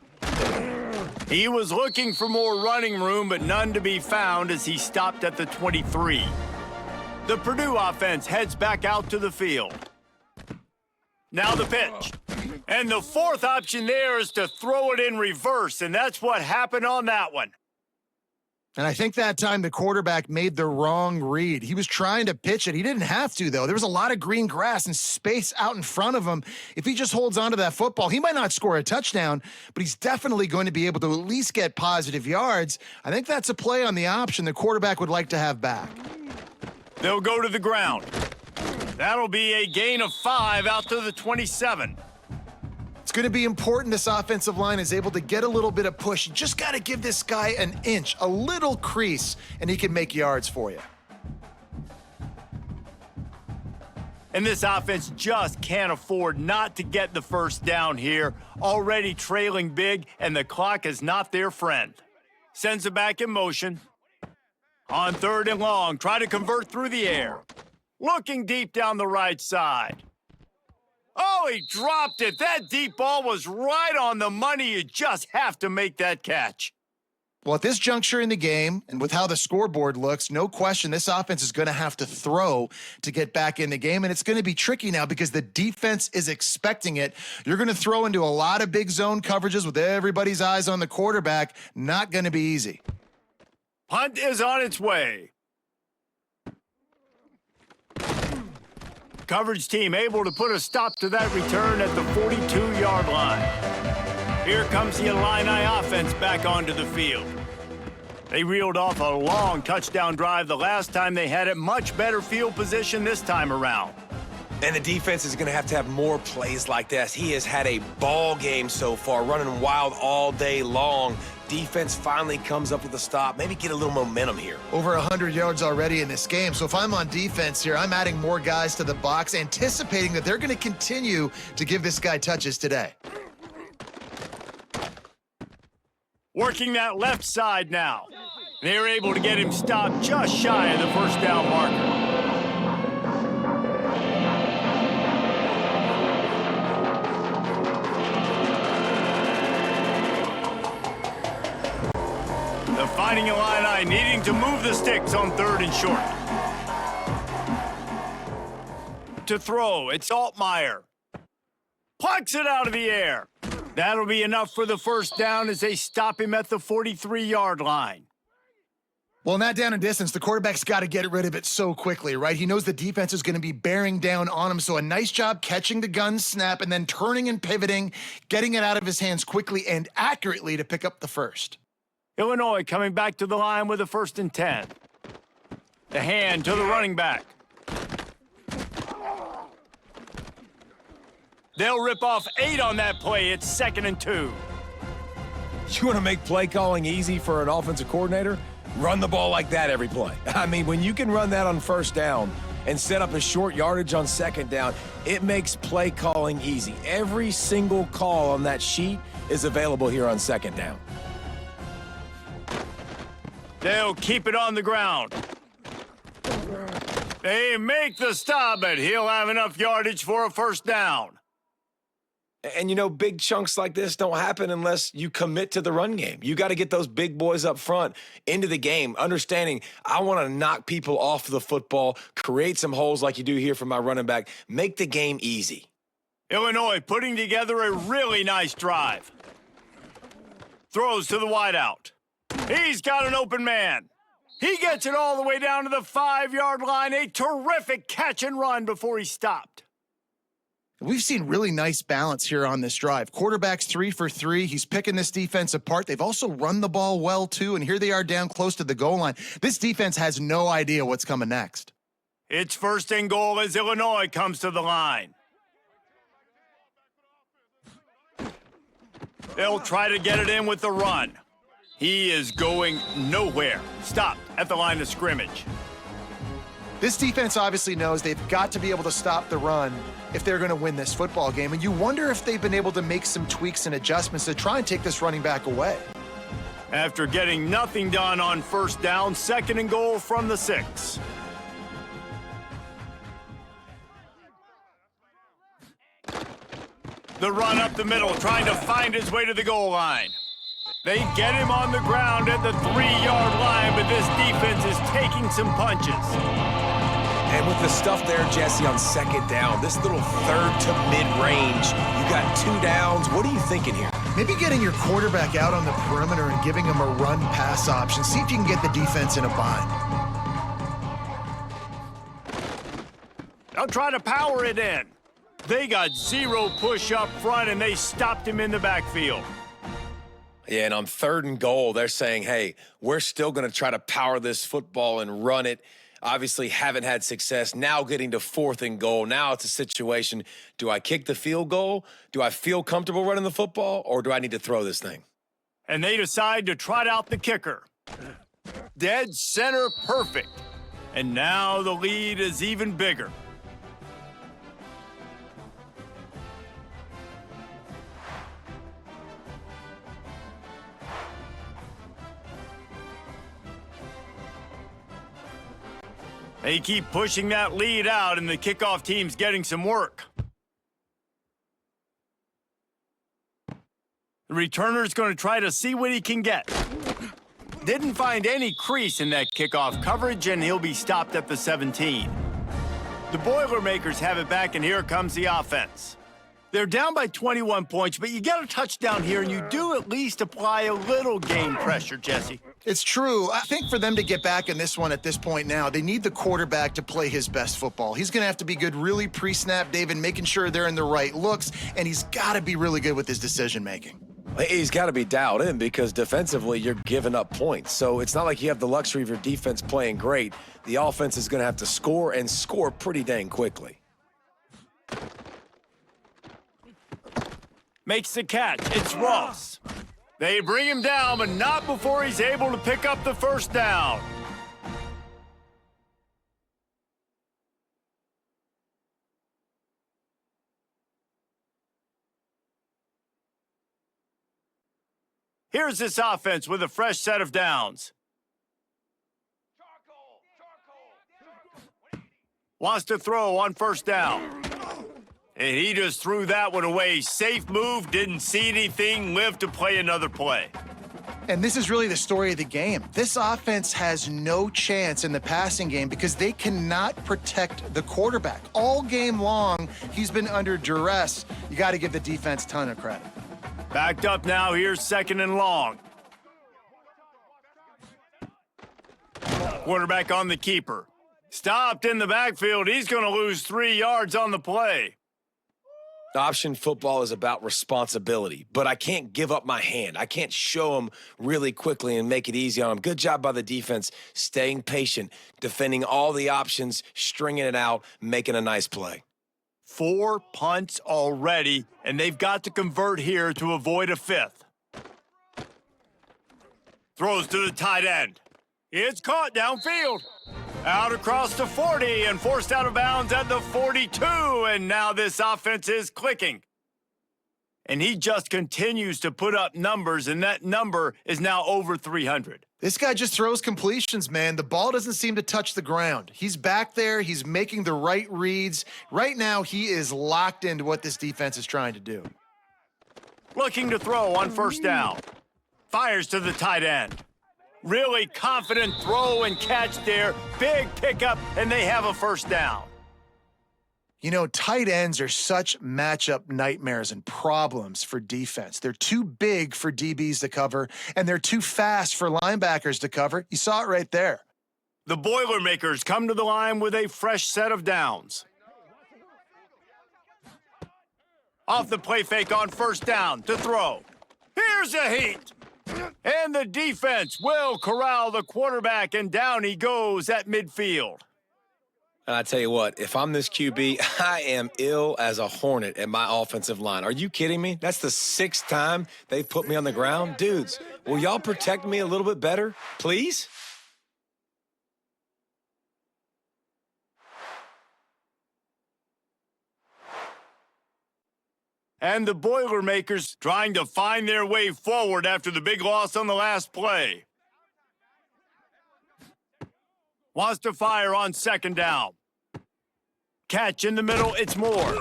He was looking for more running room, but none to be found as he stopped at the 23. The Purdue offense heads back out to the field. Now the pitch. And the fourth option there is to throw it in reverse, and that's what happened on that one. And I think that time the quarterback made the wrong read. He was trying to pitch it. He didn't have to, though. There was a lot of green grass and space out in front of him. If he just holds on to that football, he might not score a touchdown, but he's definitely going to be able to at least get positive yards. I think that's a play on the option the quarterback would like to have back. They'll go to the ground. That'll be a gain of 5 out to the 27. It's going to be important this offensive line is able to get a little bit of push. You just got to give this guy an inch, a little crease, and he can make yards for you. And this offense just can't afford not to get the first down here. Already trailing big, and the clock is not their friend. Sends it back in motion. On 3rd and long, try to convert through the air. Looking deep down the right side. Oh, he dropped it. That deep ball was right on the money. You just have to make that catch. Well, at this juncture in the game, and with how the scoreboard looks, no question this offense is going to have to throw to get back in the game, and it's going to be tricky now because the defense is expecting it. You're going to throw into a lot of big zone coverages with everybody's eyes on the quarterback. Not going to be easy. Punt is on its way. Coverage team able to put a stop to that return at the 42-yard line. Here comes the Illini offense back onto the field. They reeled off a long touchdown drive the last time they had it. Much better field position this time around. And the defense is going to have more plays like this. He has had a ball game so far, running wild all day long. Defense finally comes up with a stop, maybe get a little momentum here. Over 100 yards already in this game. So if I'm on defense here, I'm adding more guys to the box, anticipating that they're going to continue to give this guy touches today. Working that left side now. They're able to get him stopped just shy of the first down marker. The Fithing Illini needing to move the sticks on 3rd and short. To throw, it's Altmaier. Plucks it out of the air. That'll be enough for the first down as they stop him at the 43-yard line. Well, in that down and distance, the quarterback's got to get rid of it so quickly, right? He knows the defense is going to be bearing down on him, so a nice job catching the gun snap and then turning and pivoting, getting it out of his hands quickly and accurately to pick up the first. Illinois coming back to the line with a 1st and 10. The hand to the running back. They'll rip off 8 on that play. It's 2nd and 2. You want to make play calling easy for an offensive coordinator? Run the ball like that every play. I mean, when you can run that on 1st down and set up a short yardage on second down, it makes play calling easy. Every single call on that sheet is available here on second down. They'll keep it on the ground. They make the stop, but he'll have enough yardage for a first down. And, you know, big chunks like this don't happen unless you commit to the run game. You got to get those big boys up front into the game, understanding I want to knock people off the football, create some holes like you do here for my running back, make the game easy. Illinois putting together a really nice drive. Throws to the wideout. He's got an open man. He gets it all the way down to the 5-yard line. A terrific catch and run before he stopped. We've seen really nice balance here on this drive. Quarterback's 3 for 3. He's picking this defense apart. They've also run the ball well, too, and here they are down close to the goal line. This defense has no idea what's coming next. It's first and goal as Illinois comes to the line. They'll try to get it in with the run. He is going nowhere. Stopped at the line of scrimmage. This defense obviously knows they've got to be able to stop the run if they're going to win this football game. And you wonder if they've been able to make some tweaks and adjustments to try and take this running back away. After getting nothing done on first down, second and goal from the 6. The run up the middle, trying to find his way to the goal line. They get him on the ground at the 3-yard line, but this defense is taking some punches. And with the stuff there, Jesse, on second down, this little third to mid-range, you got 2 downs. What are you thinking here? Maybe getting your quarterback out on the perimeter and giving him a run-pass option. See if you can get the defense in a bind. They'll try to power it in. They got 0 push up front, and they stopped him in the backfield. Yeah, and on third and goal, they're saying, hey, we're still going to try to power this football and run it. Obviously haven't had success. Now getting to fourth and goal. Now it's a situation, do I kick the field goal? Do I feel comfortable running the football, or do I need to throw this thing? And they decide to trot out the kicker. Dead center perfect. And now the lead is even bigger. They keep pushing that lead out, and the kickoff team's getting some work. The returner's going to try to see what he can get. Didn't find any crease in that kickoff coverage, and he'll be stopped at the 17. The Boilermakers have it back, and here comes the offense. They're down by 21 points, but you get a touchdown here, and you do at least apply a little game pressure, Jesse. It's true. I think for them to get back in this one at this point now, they need the quarterback to play his best football. He's going to have to be good really pre-snap, David, making sure they're in the right looks, and he's got to be really good with his decision-making. He's got to be dialed in because defensively you're giving up points. So it's not like you have the luxury of your defense playing great. The offense is going to have to score and score pretty dang quickly. Makes the catch. It's Ross. They bring him down, but not before he's able to pick up the first down. Here's this offense with a fresh set of downs. Wants to throw on first down. And he just threw that one away. Safe move, didn't see anything, lived to play another play. And this is really the story of the game. This offense has no chance in the passing game because they cannot protect the quarterback. All game long, he's been under duress. You got to give the defense a ton of credit. Backed up now, here's second and long. Quarterback on the keeper. Stopped in the backfield. He's going to lose 3 yards on the play. Option football is about responsibility, but I can't give up my hand. I can't show them really quickly and make it easy on them. Good job by the defense, staying patient, defending all the options, stringing it out, making a nice play. 4 punts already, and they've got to convert here to avoid a 5th. Throws to the tight end. It's caught downfield. Out across the 40 and forced out of bounds at the 42. And now this offense is clicking. And he just continues to put up numbers, and that number is now over 300. This guy just throws completions, man. The ball doesn't seem to touch the ground. He's back there. He's making the right reads. Right now, he is locked into what this defense is trying to do. Looking to throw on first down. Fires to the tight end. Really confident throw and catch there. Big pickup, and they have a first down. You know, tight ends are such matchup nightmares and problems for defense. They're too big for DBs to cover, and they're too fast for linebackers to cover. You saw it right there. The Boilermakers come to the line with a fresh set of downs. Off the play fake on first down to throw. Here's a heat. And the defense will corral the quarterback, and down he goes at midfield. And I tell you what, if I'm this QB, I am ill as a hornet at my offensive line. Are you kidding me? That's the 6th time they've put me on the ground. Dudes, will y'all protect me a little bit better, please? And the Boilermakers trying to find their way forward after the big loss on the last play. Wants to fire on second down. Catch in the middle, it's Moore.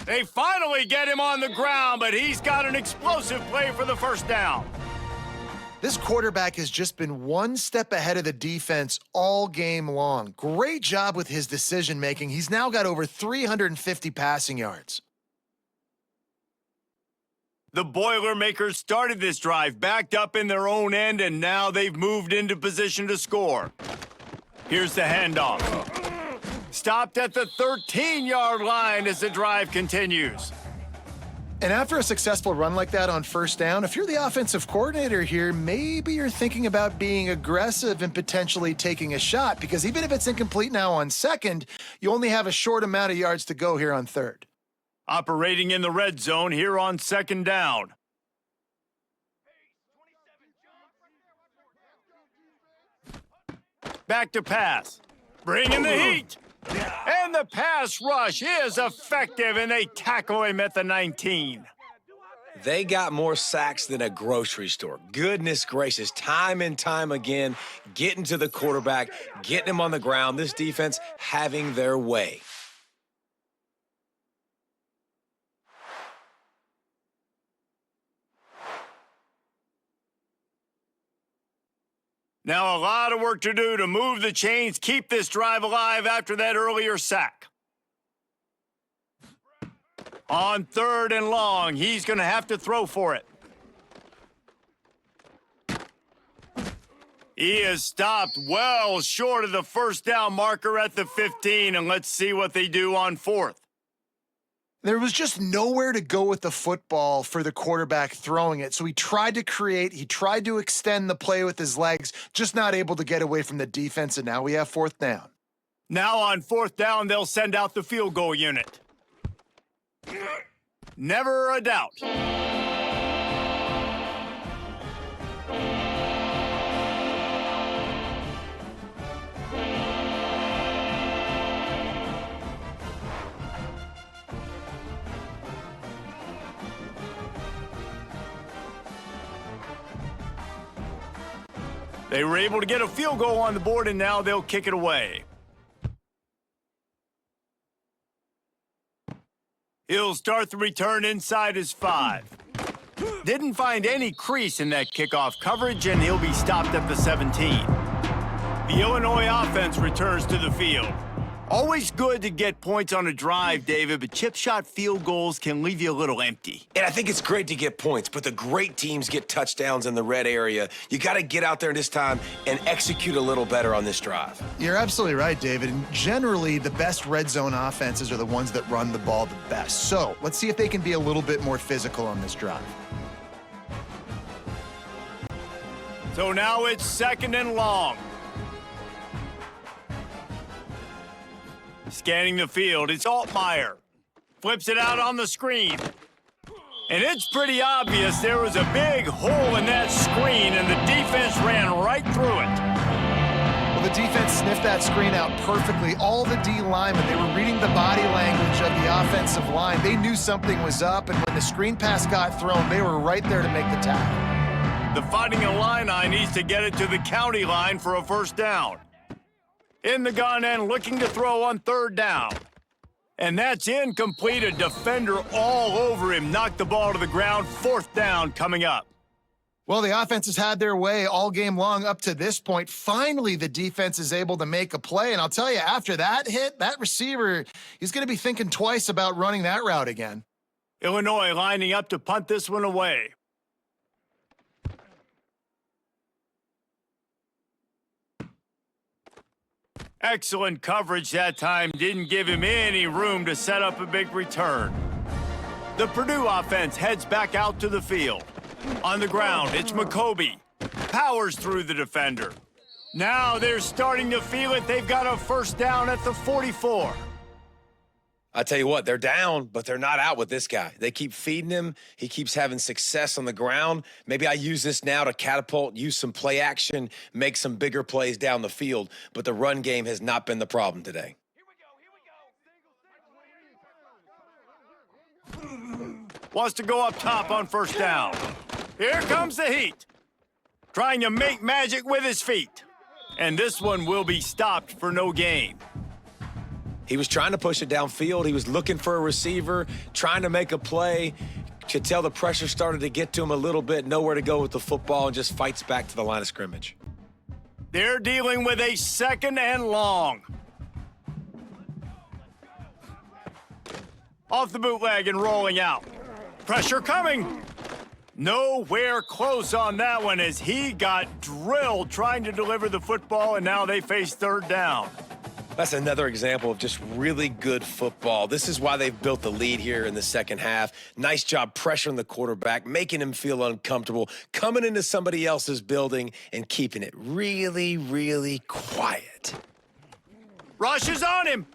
They finally get him on the ground, but he's got an explosive play for the first down. This quarterback has just been one step ahead of the defense all game long. Great job with his decision-making. He's now got over 350 passing yards. The Boilermakers started this drive backed up in their own end, and now they've moved into position to score. Here's the handoff. Stopped at the 13-yard line as the drive continues. And after a successful run like that on first down, if you're the offensive coordinator here, maybe you're thinking about being aggressive and potentially taking a shot, because even if it's incomplete now on second, you only have a short amount of yards to go here on third. Operating in the red zone here on second down. Back to pass. Bringing the heat. And the pass rush is effective, and they tackle him at the 19. They got more sacks than a grocery store. Goodness gracious, time and time again, getting to the quarterback, getting him on the ground. This defense having their way. Now a lot of work to do to move the chains, keep this drive alive after that earlier sack. On third and long, he's going to have to throw for it. He is stopped well short of the first down marker at the 15, and let's see what they do on fourth. There was just nowhere to go with the football for the quarterback throwing it. So he tried to create, he tried to extend the play with his legs, just not able to get away from the defense, and now we have fourth down. Now on fourth down, they'll send out the field goal unit. Never a doubt. They were able to get a field goal on the board, and now they'll kick it away. He'll start the return inside his 5. Didn't find any crease in that kickoff coverage, and he'll be stopped at the 17. The Illinois offense returns to the field. Always good to get points on a drive, David, but chip shot field goals can leave you a little empty. And I think it's great to get points, but the great teams get touchdowns in the red area. You got to get out there this time and execute a little better on this drive. You're absolutely right, David. And generally, the best red zone offenses are the ones that run the ball the best. So let's see if they can be a little bit more physical on this drive. So now it's second and long. Scanning the field, it's Altmaier. Flips it out on the screen. And it's pretty obvious there was a big hole in that screen, and the defense ran right through it. Well, the defense sniffed that screen out perfectly. All the D linemen, they were reading the body language of the offensive line. They knew something was up, and when the screen pass got thrown, they were right there to make the tackle. The Fighting Illini needs to get it to the county line for a first down. In the gun and looking to throw on third down. And that's incomplete. A defender all over him. Knocked the ball to the ground. Fourth down coming up. Well, the offense has had their way all game long up to this point. Finally, the defense is able to make a play. And I'll tell you, after that hit, that receiver, he's going to be thinking twice about running that route again. Illinois lining up to punt this one away. Excellent coverage that time. Didn't give him any room to set up a big return. The Purdue offense heads back out to the field. On the ground, it's McCoby. Powers through the defender. Now they're starting to feel it. They've got a first down at the 44. I tell you what, they're down, but they're not out with this guy. They keep feeding him. He keeps having success on the ground. Maybe I use this now to catapult, use some play action, make some bigger plays down the field, but the run game has not been the problem today. Wants to go up top on first down. Here comes the heat. Trying to make magic with his feet. And this one will be stopped for no gain. He was trying to push it downfield. He was looking for a receiver, trying to make a play. Could tell the pressure started to get to him a little bit, nowhere to go with the football, and just fights back to the line of scrimmage. They're dealing with a second and long. Off the bootleg and rolling out. Pressure coming. Nowhere close on that one as he got drilled trying to deliver the football, and now they face third down. That's another example of just really good football. This is why they've built the lead here in the second half. Nice job pressuring the quarterback, making him feel uncomfortable, coming into somebody else's building and keeping it really, really quiet. Rush is on him.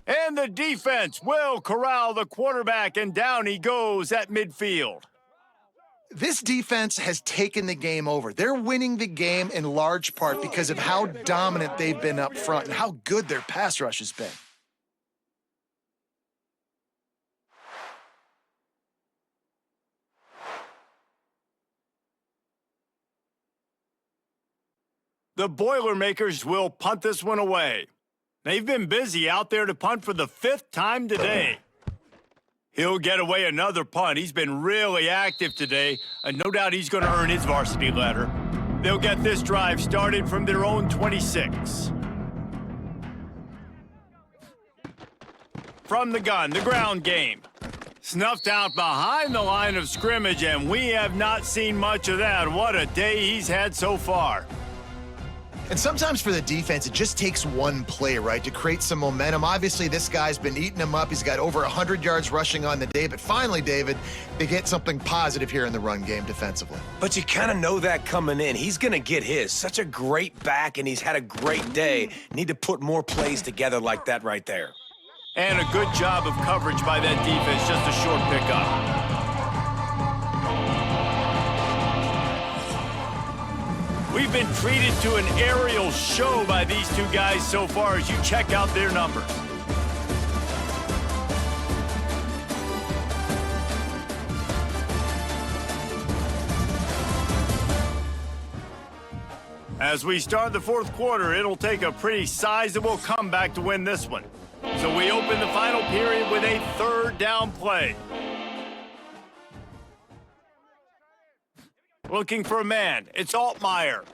And the defense will corral the quarterback, and down he goes at midfield. This defense has taken the game over. They're winning the game in large part because of how dominant they've been up front and how good their pass rush has been. The Boilermakers will punt this one away. They've been busy out there to punt for the 5th time today. He'll get away another punt. He's been really active today, and no doubt he's going to earn his varsity letter. They'll get this drive started from their own 26. From the gun, the ground game. Snuffed out behind the line of scrimmage, and we have not seen much of that. What a day he's had so far. And sometimes for the defense, it just takes one play, right, to create some momentum. Obviously, this guy's been eating him up. He's got over 100 yards rushing on the day. But finally, David, they get something positive here in the run game defensively. But you kind of know that coming in. He's going to get his. Such a great back, and he's had a great day. Need to put more plays together like that right there. And a good job of coverage by that defense. Just a short pickup. We've been treated to an aerial show by these two guys so far as you check out their numbers. As we start the fourth quarter, it'll take a pretty sizable comeback to win this one. So we open the final period with a third down play. Looking for a man. It's Altmaier.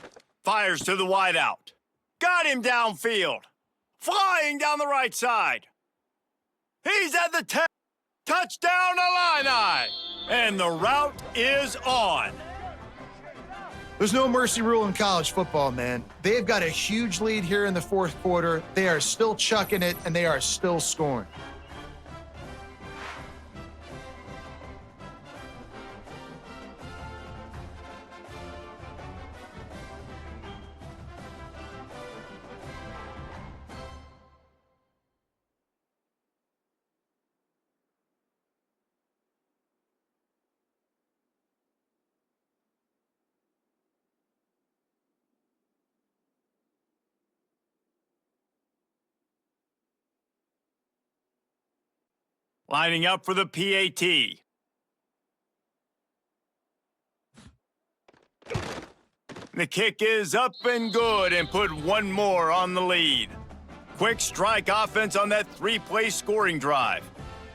Fires to the wideout. Got him downfield. Flying down the right side. He's at the 10. Touchdown Illini. And the route is on. There's no mercy rule in college football, man. They've got a huge lead here in the fourth quarter. They are still chucking it, and they are still scoring. lining up for the PAT. The kick is up and good and put one more on the lead. Quick strike offense on that three-play scoring drive.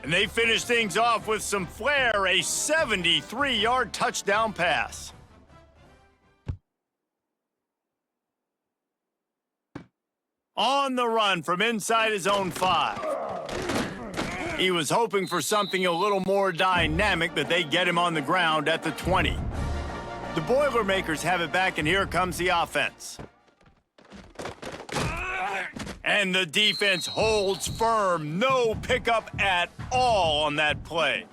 And they finish things off with some flair, a 73-yard touchdown pass. On the run from inside his own 5. He was hoping for something a little more dynamic, but they get him on the ground at the 20. The Boilermakers have it back, and here comes the offense. And the defense holds firm. No pickup at all on that play.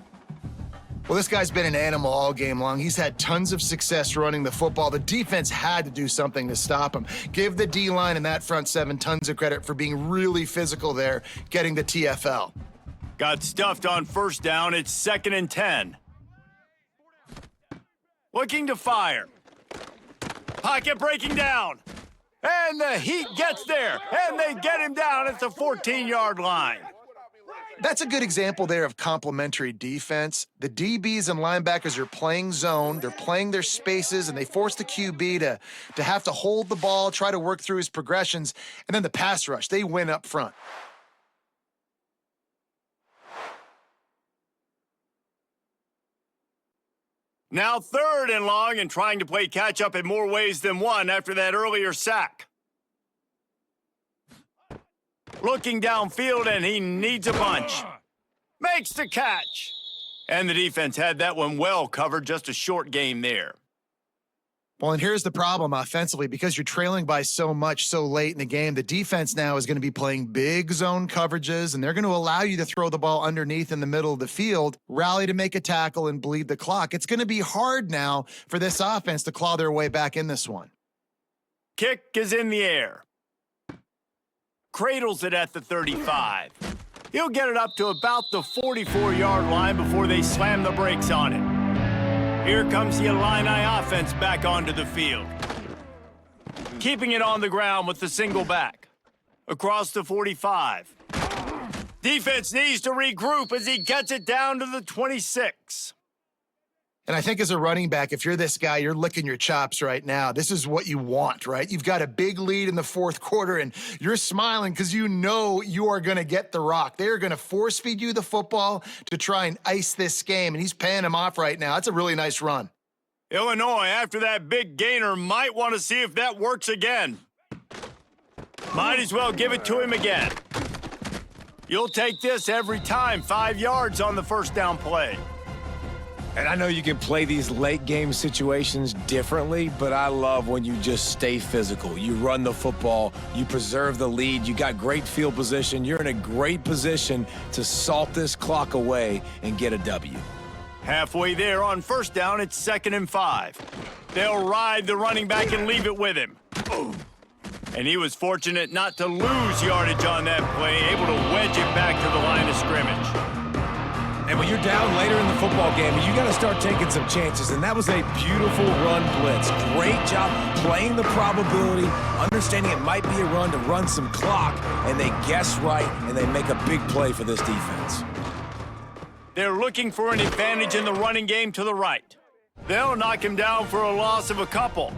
Well, this guy's been an animal all game long. He's had tons of success running the football. The defense had to do something to stop him. Give the D-line and that front 7 tons of credit for being really physical there, getting the TFL. Got stuffed on first down. It's 2nd and 10. Looking to fire. Pocket breaking down. And the Heat gets there. And they get him down at the 14-yard line. That's a good example there of complementary defense. The DBs and linebackers are playing zone. They're playing their spaces, and they force the QB to have to hold the ball, try to work through his progressions. And then the pass rush, they win up front. Now 3rd and long, and trying to play catch-up in more ways than one after that earlier sack. Looking downfield, and he needs a bunch. Makes the catch. And the defense had that one well covered, just a short game there. Well, and here's the problem offensively. Because you're trailing by so much so late in the game, the defense now is going to be playing big zone coverages, and they're going to allow you to throw the ball underneath in the middle of the field, rally to make a tackle, and bleed the clock. It's going to be hard now for this offense to claw their way back in this one. Kick is in the air. Cradles it at the 35. He'll get it up to about the 44-yard line before they slam the brakes on him. Here comes the Illini offense back onto the field. Keeping it on the ground with the single back. Across the 45. Defense needs to regroup as he gets it down to the 26. And I think as a running back, if you're this guy, you're licking your chops right now. This is what you want, right? You've got a big lead in the 4th quarter, and you're smiling because you know you are going to get the rock. They're going to force feed you the football to try and ice this game, and he's paying him off right now. That's a really nice run. Illinois, after that big gainer, might want to see if that works again. Might as well give it to him again. You'll take this every time. 5 yards on the first down play. And I know you can play these late game situations differently, but I love when you just stay physical. You run the football, you preserve the lead, you got great field position, you're in a great position to salt this clock away and get a W. Halfway there on first down, it's 2nd and 5. They'll ride the running back and leave it with him. And he was fortunate not to lose yardage on that play, able to wedge it back to the line of scrimmage. And when you're down later in the football game, you got to start taking some chances, and that was a beautiful run blitz. Great job playing the probability, understanding it might be a run to run some clock, and they guess right, and they make a big play for this defense. They're looking for an advantage in the running game to the right. They'll knock him down for a loss of a couple.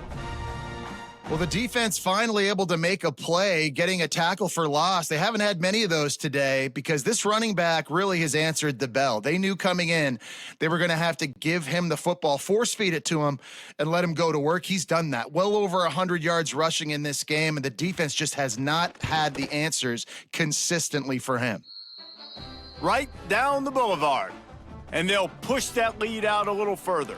Well, the defense finally able to make a play, getting a tackle for loss. They haven't had many of those today because this running back really has answered the bell. They knew coming in they were going to have to give him the football, force feed it to him, and let him go to work. He's done that. Well over 100 yards rushing in this game, and the defense just has not had the answers consistently for him. Right down the boulevard, and they'll push that lead out a little further.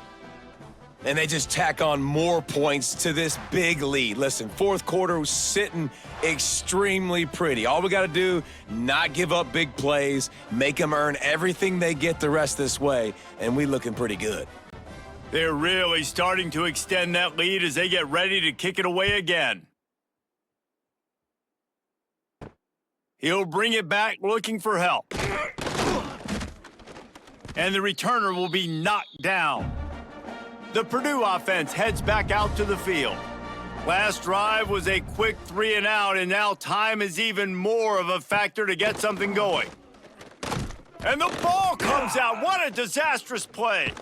And they just tack on more points to this big lead. Listen, 4th quarter was sitting extremely pretty. All we got to do, not give up big plays, make them earn everything they get the rest this way, and we looking pretty good. They're really starting to extend that lead as they get ready to kick it away again. He'll bring it back looking for help. And the returner will be knocked down. The Purdue offense heads back out to the field. Last drive was a quick 3 and out, and now time is even more of a factor to get something going. And the ball comes out. What a disastrous play.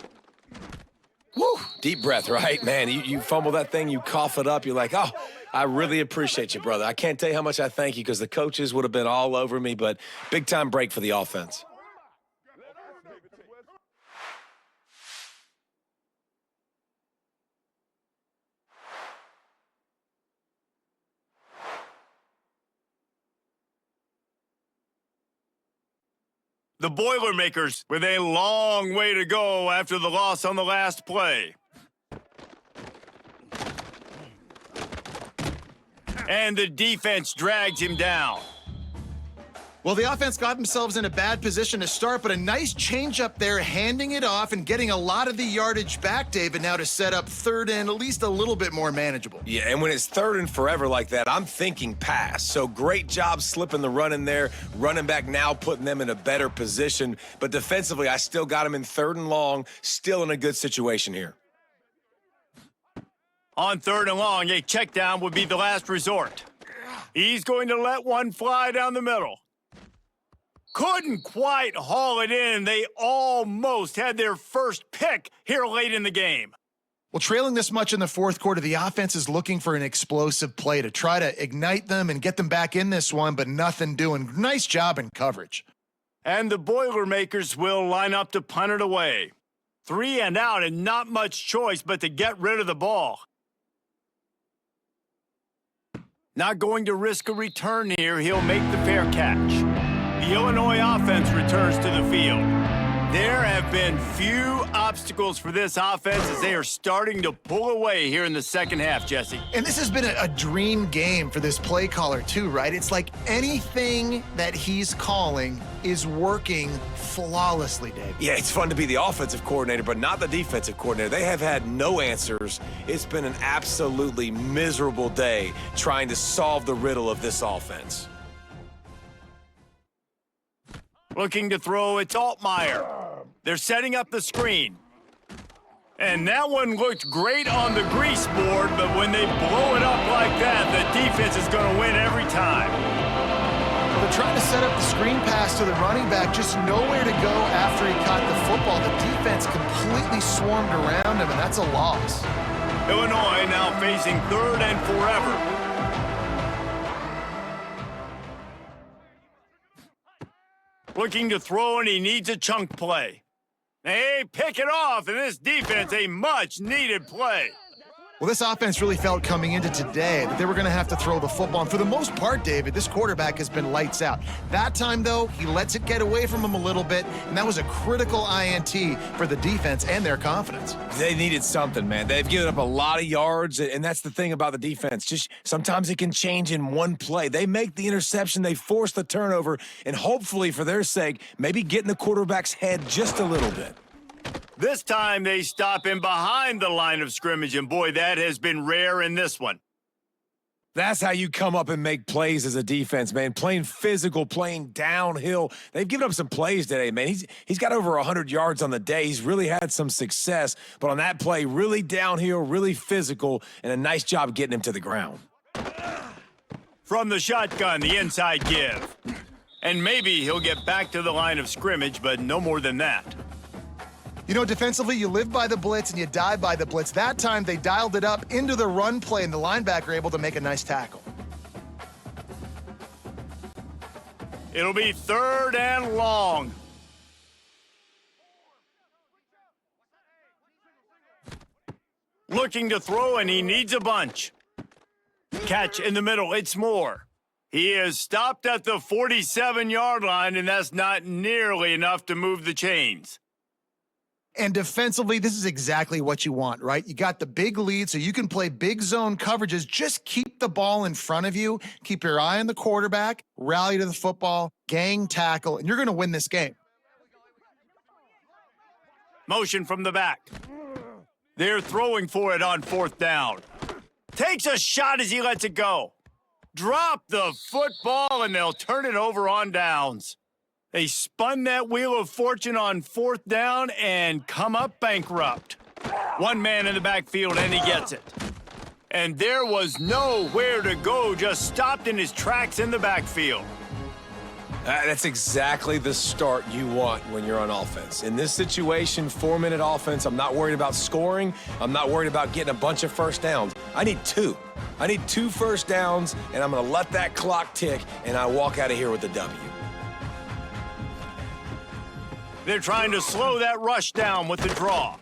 Woo! Deep breath, right? Man, you fumble that thing, you cough it up, you're like, oh, I really appreciate you, brother. I can't tell you how much I thank you because the coaches would have been all over me, but big-time break for the offense. The Boilermakers with a long way to go after the loss on the last play. And the defense drags him down. Well, the offense got themselves in a bad position to start, but a nice change up there, handing it off and getting a lot of the yardage back, David, now to set up third and at least a little bit more manageable. Yeah, and when it's third and forever like that, I'm thinking pass. So great job slipping the run in there. Running back now putting them in a better position. But defensively, I still got them in third and long, still in a good situation here. On third and long, a check down would be the last resort. He's going to let one fly down the middle. Couldn't quite haul it in. They almost had their first pick here late in the game. Well, trailing this much in the fourth quarter, the offense is looking for an explosive play to try to ignite them and get them back in this one, but nothing doing. Nice job in coverage. And the Boilermakers will line up to punt it away. 3 and out and not much choice but to get rid of the ball. Not going to risk a return here. He'll make the fair catch. The Illinois offense returns to the field. There have been few obstacles for this offense as they are starting to pull away here in the second half, Jesse. And this has been a dream game for this play caller too, right? It's like anything that he's calling is working flawlessly, Dave. Yeah, it's fun to be the offensive coordinator, but not the defensive coordinator. They have had no answers. It's been an absolutely miserable day trying to solve the riddle of this offense. Looking to throw, it's Altmaier. They're setting up the screen. And that one looked great on the grease board, but when they blow it up like that, the defense is going to win every time. Well, they're trying to set up the screen pass to the running back, just nowhere to go after he caught the football. The defense completely swarmed around him, and that's a loss. Illinois now facing third and forever. Looking to throw, and he needs a chunk play. They pick it off, and this defense, a much-needed play. Well, this offense really felt coming into today that they were going to have to throw the football. And for the most part, David, this quarterback has been lights out. That time, though, he lets it get away from him a little bit, and that was a critical INT for the defense and their confidence. They needed something, man. They've given up a lot of yards, and that's the thing about the defense. Just sometimes it can change in one play. They make the interception, they force the turnover, and hopefully, for their sake, maybe get in the quarterback's head just a little bit. This time they stop him behind the line of scrimmage, and boy, that has been rare in this one. That's how you come up and make plays as a defense, man. Playing physical, playing downhill. They've given up some plays today, man. He's got over 100 yards on the day. He's really had some success, but on that play, really downhill, really physical, and a nice job getting him to the ground. From the shotgun, the inside give. And maybe he'll get back to the line of scrimmage, but no more than that. You know, defensively, you live by the blitz and you die by the blitz. That time, they dialed it up into the run play, and the linebacker able to make a nice tackle. It'll be third and long. Looking to throw, and he needs a bunch. Catch in the middle, it's Moore. He is stopped at the 47-yard line, and that's not nearly enough to move the chains. And defensively, this is exactly what you want, right? You got the big lead, so you can play big zone coverages. Just keep the ball in front of you. Keep your eye on the quarterback, rally to the football, gang tackle, and you're going to win this game. Motion from the back. They're throwing for it on fourth down. Takes a shot as he lets it go. Drop the football, and they'll turn it over on downs. They spun that wheel of fortune on fourth down and come up bankrupt. One man in the backfield, and he gets it. And there was nowhere to go, just stopped in his tracks in the backfield. That's exactly the start you want when you're on offense. In this situation, 4-minute offense, I'm not worried about scoring. I'm not worried about getting a bunch of first downs. I need 2. I need 2 first downs, and I'm going to let that clock tick, and I walk out of here with the W. They're trying to slow that rush down with the draw.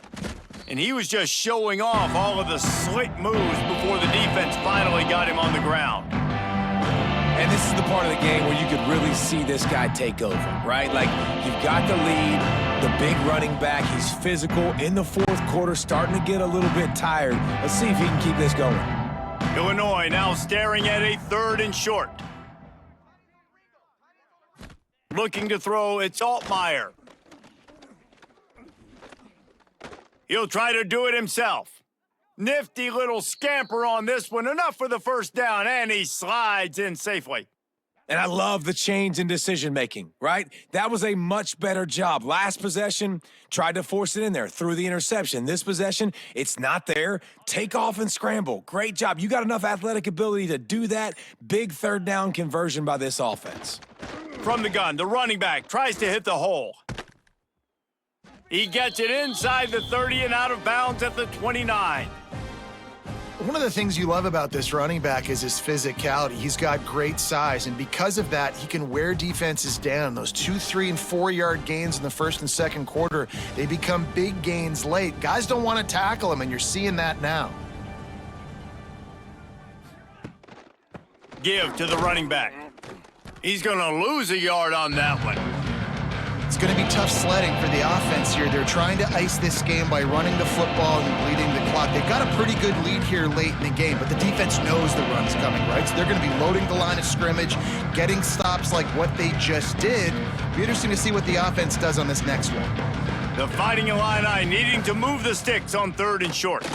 And he was just showing off all of the slick moves before the defense finally got him on the ground. And this is the part of the game where you could really see this guy take over, right? Like, you've got the lead, the big running back. He's physical in the fourth quarter, starting to get a little bit tired. Let's see if he can keep this going. Illinois now staring at a 3rd and short. Looking to throw, it's Altmaier. He'll try to do it himself. Nifty little scamper on this one. Enough for the first down, and he slides in safely. And I love the change in decision-making, right? That was a much better job. Last possession, tried to force it in there, threw the interception. This possession, it's not there. Take off and scramble. Great job. You got enough athletic ability to do that. Big 3rd down conversion by this offense. From the gun, the running back tries to hit the hole. He gets it inside the 30 and out of bounds at the 29. One of the things you love about this running back is his physicality. He's got great size, and because of that, he can wear defenses down. Those 2, 3, and 4-yard gains in the first and second quarter, they become big gains late. Guys don't want to tackle him, and you're seeing that now. Give to the running back. He's going to lose a yard on that one. It's going to be tough sledding for the offense here. They're trying to ice this game by running the football and bleeding the clock. They've got a pretty good lead here late in the game, but the defense knows the run's coming, right? So they're going to be loading the line of scrimmage, getting stops like what they just did. Be interesting to see what the offense does on this next one. The Fighting Illini needing to move the sticks on 3rd and short.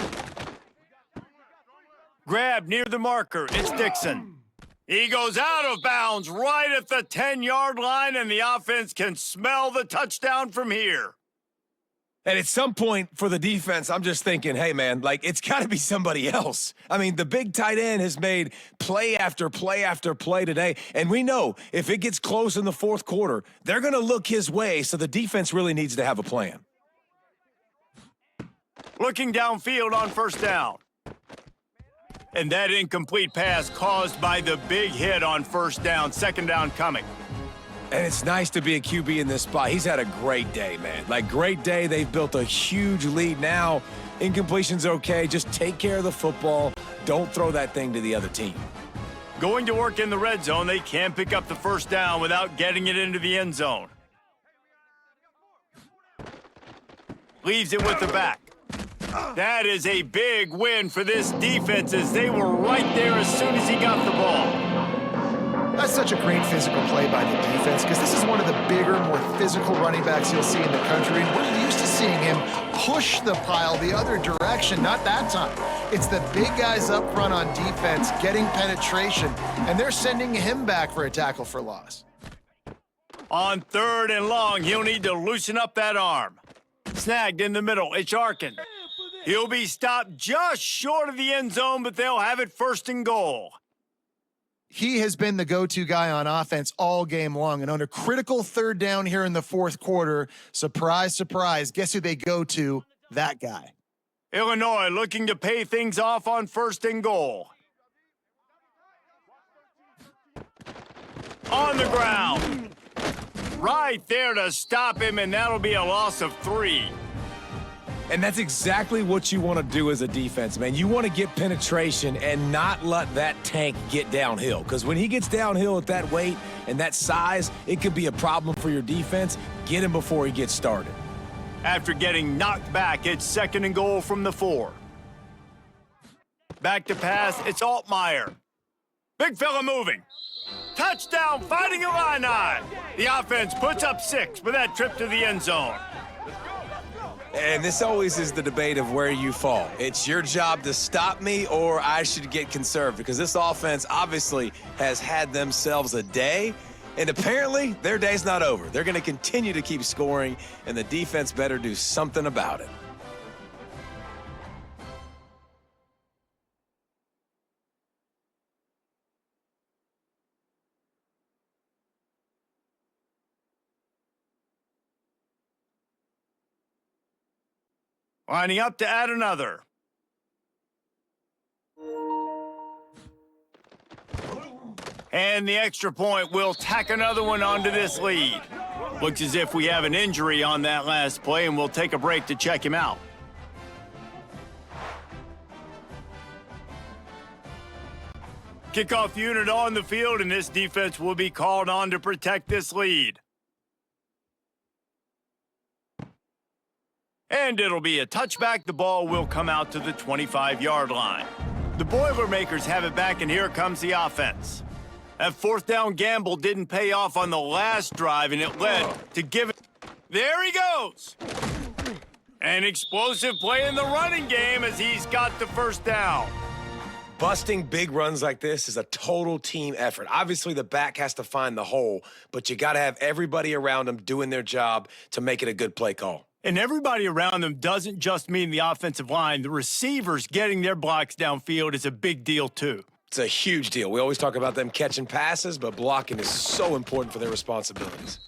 Grab near the marker. It's Dixon. He goes out of bounds right at the 10-yard line, and the offense can smell the touchdown from here. And at some point for the defense, I'm just thinking, hey, man, like, it's got to be somebody else. I mean, the big tight end has made play after play after play today, and we know if it gets close in the fourth quarter, they're going to look his way, so the defense really needs to have a plan. Looking downfield on 1st down. And that incomplete pass caused by the big hit on 1st down, 2nd down coming. And it's nice to be a QB in this spot. He's had a great day, man. Like, great day. They've built a huge lead now. Incompletion's okay. Just take care of the football. Don't throw that thing to the other team. Going to work in the red zone, they can't pick up the 1st down without getting it into the end zone. Leaves it with the back. That is a big win for this defense as they were right there as soon as he got the ball. That's such a great physical play by the defense because this is one of the bigger, more physical running backs you'll see in the country. And we're used to seeing him push the pile the other direction, not that time. It's the big guys up front on defense getting penetration, and they're sending him back for a tackle for loss. On 3rd and long, he'll need to loosen up that arm. Snagged in the middle, it's Arkin. He'll be stopped just short of the end zone, but they'll have it 1st and goal. He has been the go-to guy on offense all game long, and on a critical 3rd down here in the fourth quarter, surprise, surprise, guess who they go to? That guy. Illinois looking to pay things off on 1st and goal. On the ground. Right there to stop him, and that'll be a loss of 3. And that's exactly what you want to do as a defense, man. You want to get penetration and not let that tank get downhill. Because when he gets downhill at that weight and that size, it could be a problem for your defense. Get him before he gets started. After getting knocked back, it's 2nd and goal from the 4. Back to pass, it's Altmaier. Big fella moving. Touchdown, Fighting Illini. The offense puts up 6 with that trip to the end zone. And this always is the debate of where you fall. It's your job to stop me or I should get conserved because this offense obviously has had themselves a day, and apparently their day's not over. They're going to continue to keep scoring, and the defense better do something about it. Lining up to add another. And the extra point will tack another one onto this lead. Looks as if we have an injury on that last play, and we'll take a break to check him out. Kickoff unit on the field, and this defense will be called on to protect this lead. And it'll be a touchback. The ball will come out to the 25-yard line. The Boilermakers have it back, and here comes the offense. That fourth down gamble didn't pay off on the last drive, and it led to give it. There he goes. An explosive play in the running game as he's got the first down. Busting big runs like this is a total team effort. Obviously, the back has to find the hole, but you got to have everybody around them doing their job to make it a good play call. And everybody around them doesn't just mean the offensive line. The receivers getting their blocks downfield is a big deal, too. It's a huge deal. We always talk about them catching passes, but blocking is so important for their responsibilities.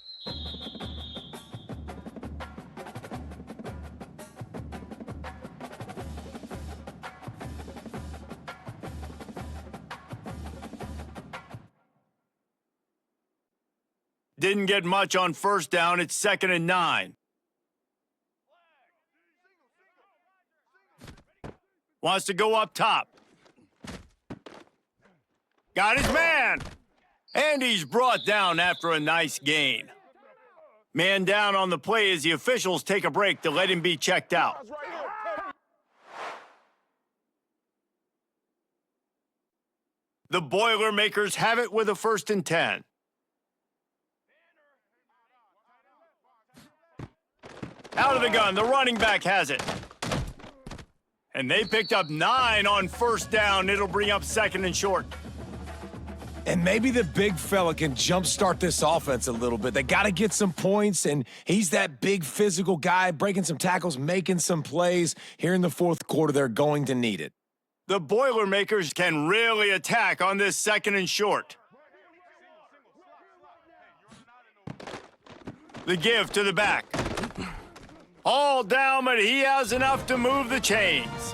Didn't get much on first down. It's 2nd and 9. Wants to go up top. Got his man. And he's brought down after a nice gain. Man down on the play as the officials take a break to let him be checked out. The Boilermakers have it with a 1st and 10. Out of the gun, the running back has it. And they picked up 9 on first down. It'll bring up 2nd and short. And maybe the big fella can jumpstart this offense a little bit. They got to get some points, and he's that big physical guy, breaking some tackles, making some plays. Here in the fourth quarter, they're going to need it. The Boilermakers can really attack on this 2nd and short. The give to the back. All down, but he has enough to move the chains.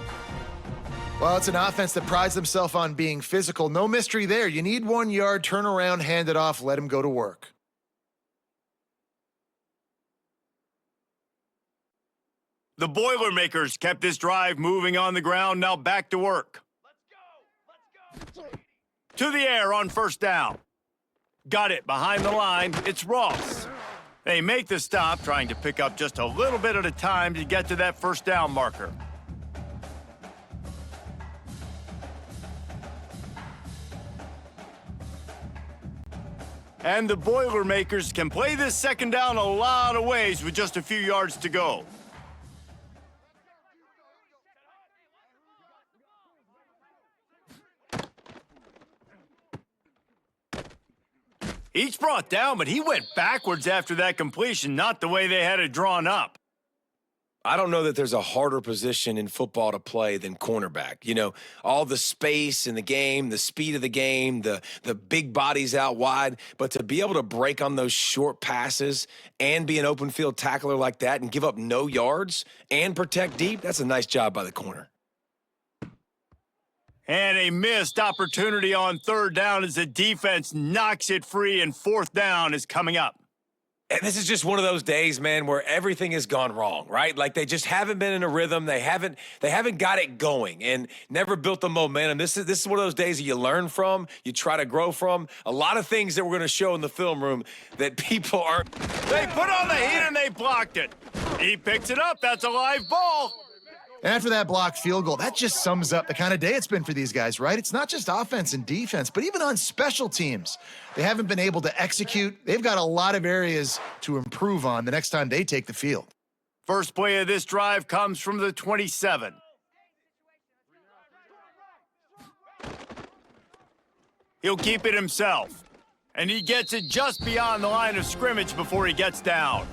Well, it's an offense that prides themselves on being physical. No mystery there. You need 1 yard, turn around, hand it off, let him go to work. The Boilermakers kept this drive moving on the ground. Now back to work. Let's go. To the air on first down. Got it behind the line. It's Ross. They make the stop, trying to pick up just a little bit at a time to get to that first down marker. And the Boilermakers can play this 2nd down a lot of ways with just a few yards to go. Each brought down, but he went backwards after that completion, not the way they had it drawn up. I don't know that there's a harder position in football to play than cornerback. You know, all the space in the game, the speed of the game, the big bodies out wide. But to be able to break on those short passes and be an open field tackler like that and give up no yards and protect deep, that's a nice job by the corner. And a missed opportunity on 3rd down as the defense knocks it free, and 4th down is coming up. And this is just one of those days, man, where everything has gone wrong, right? Like they just haven't been in a rhythm. They haven't got it going and never built the momentum. This is one of those days that you learn from, you try to grow from. A lot of things that we're going to show in the film room that people aren't. They put on the heat and they blocked it. He picks it up. That's a live ball. And after that blocked field goal, that just sums up the kind of day it's been for these guys, right? It's not just offense and defense, but even on special teams. They haven't been able to execute. They've got a lot of areas to improve on the next time they take the field. First play of this drive comes from the 27. He'll keep it himself. And he gets it just beyond the line of scrimmage before he gets down.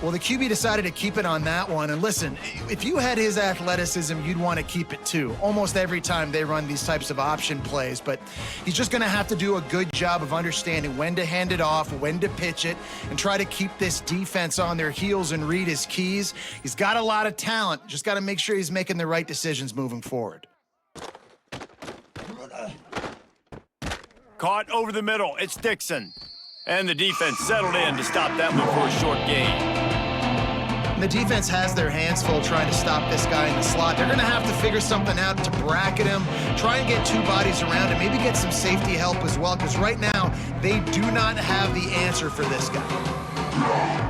Well, the QB decided to keep it on that one. And listen, if you had his athleticism, you'd want to keep it too, almost every time they run these types of option plays. But he's just going to have to do a good job of understanding when to hand it off, when to pitch it, and try to keep this defense on their heels and read his keys. He's got a lot of talent. Just got to make sure he's making the right decisions moving forward. Caught over the middle. It's Dixon. And the defense settled in to stop that one for a short gain. The defense has their hands full trying to stop this guy in the slot. They're going to have to figure something out to bracket him, try and get two bodies around him, maybe get some safety help as well, because right now they do not have the answer for this guy.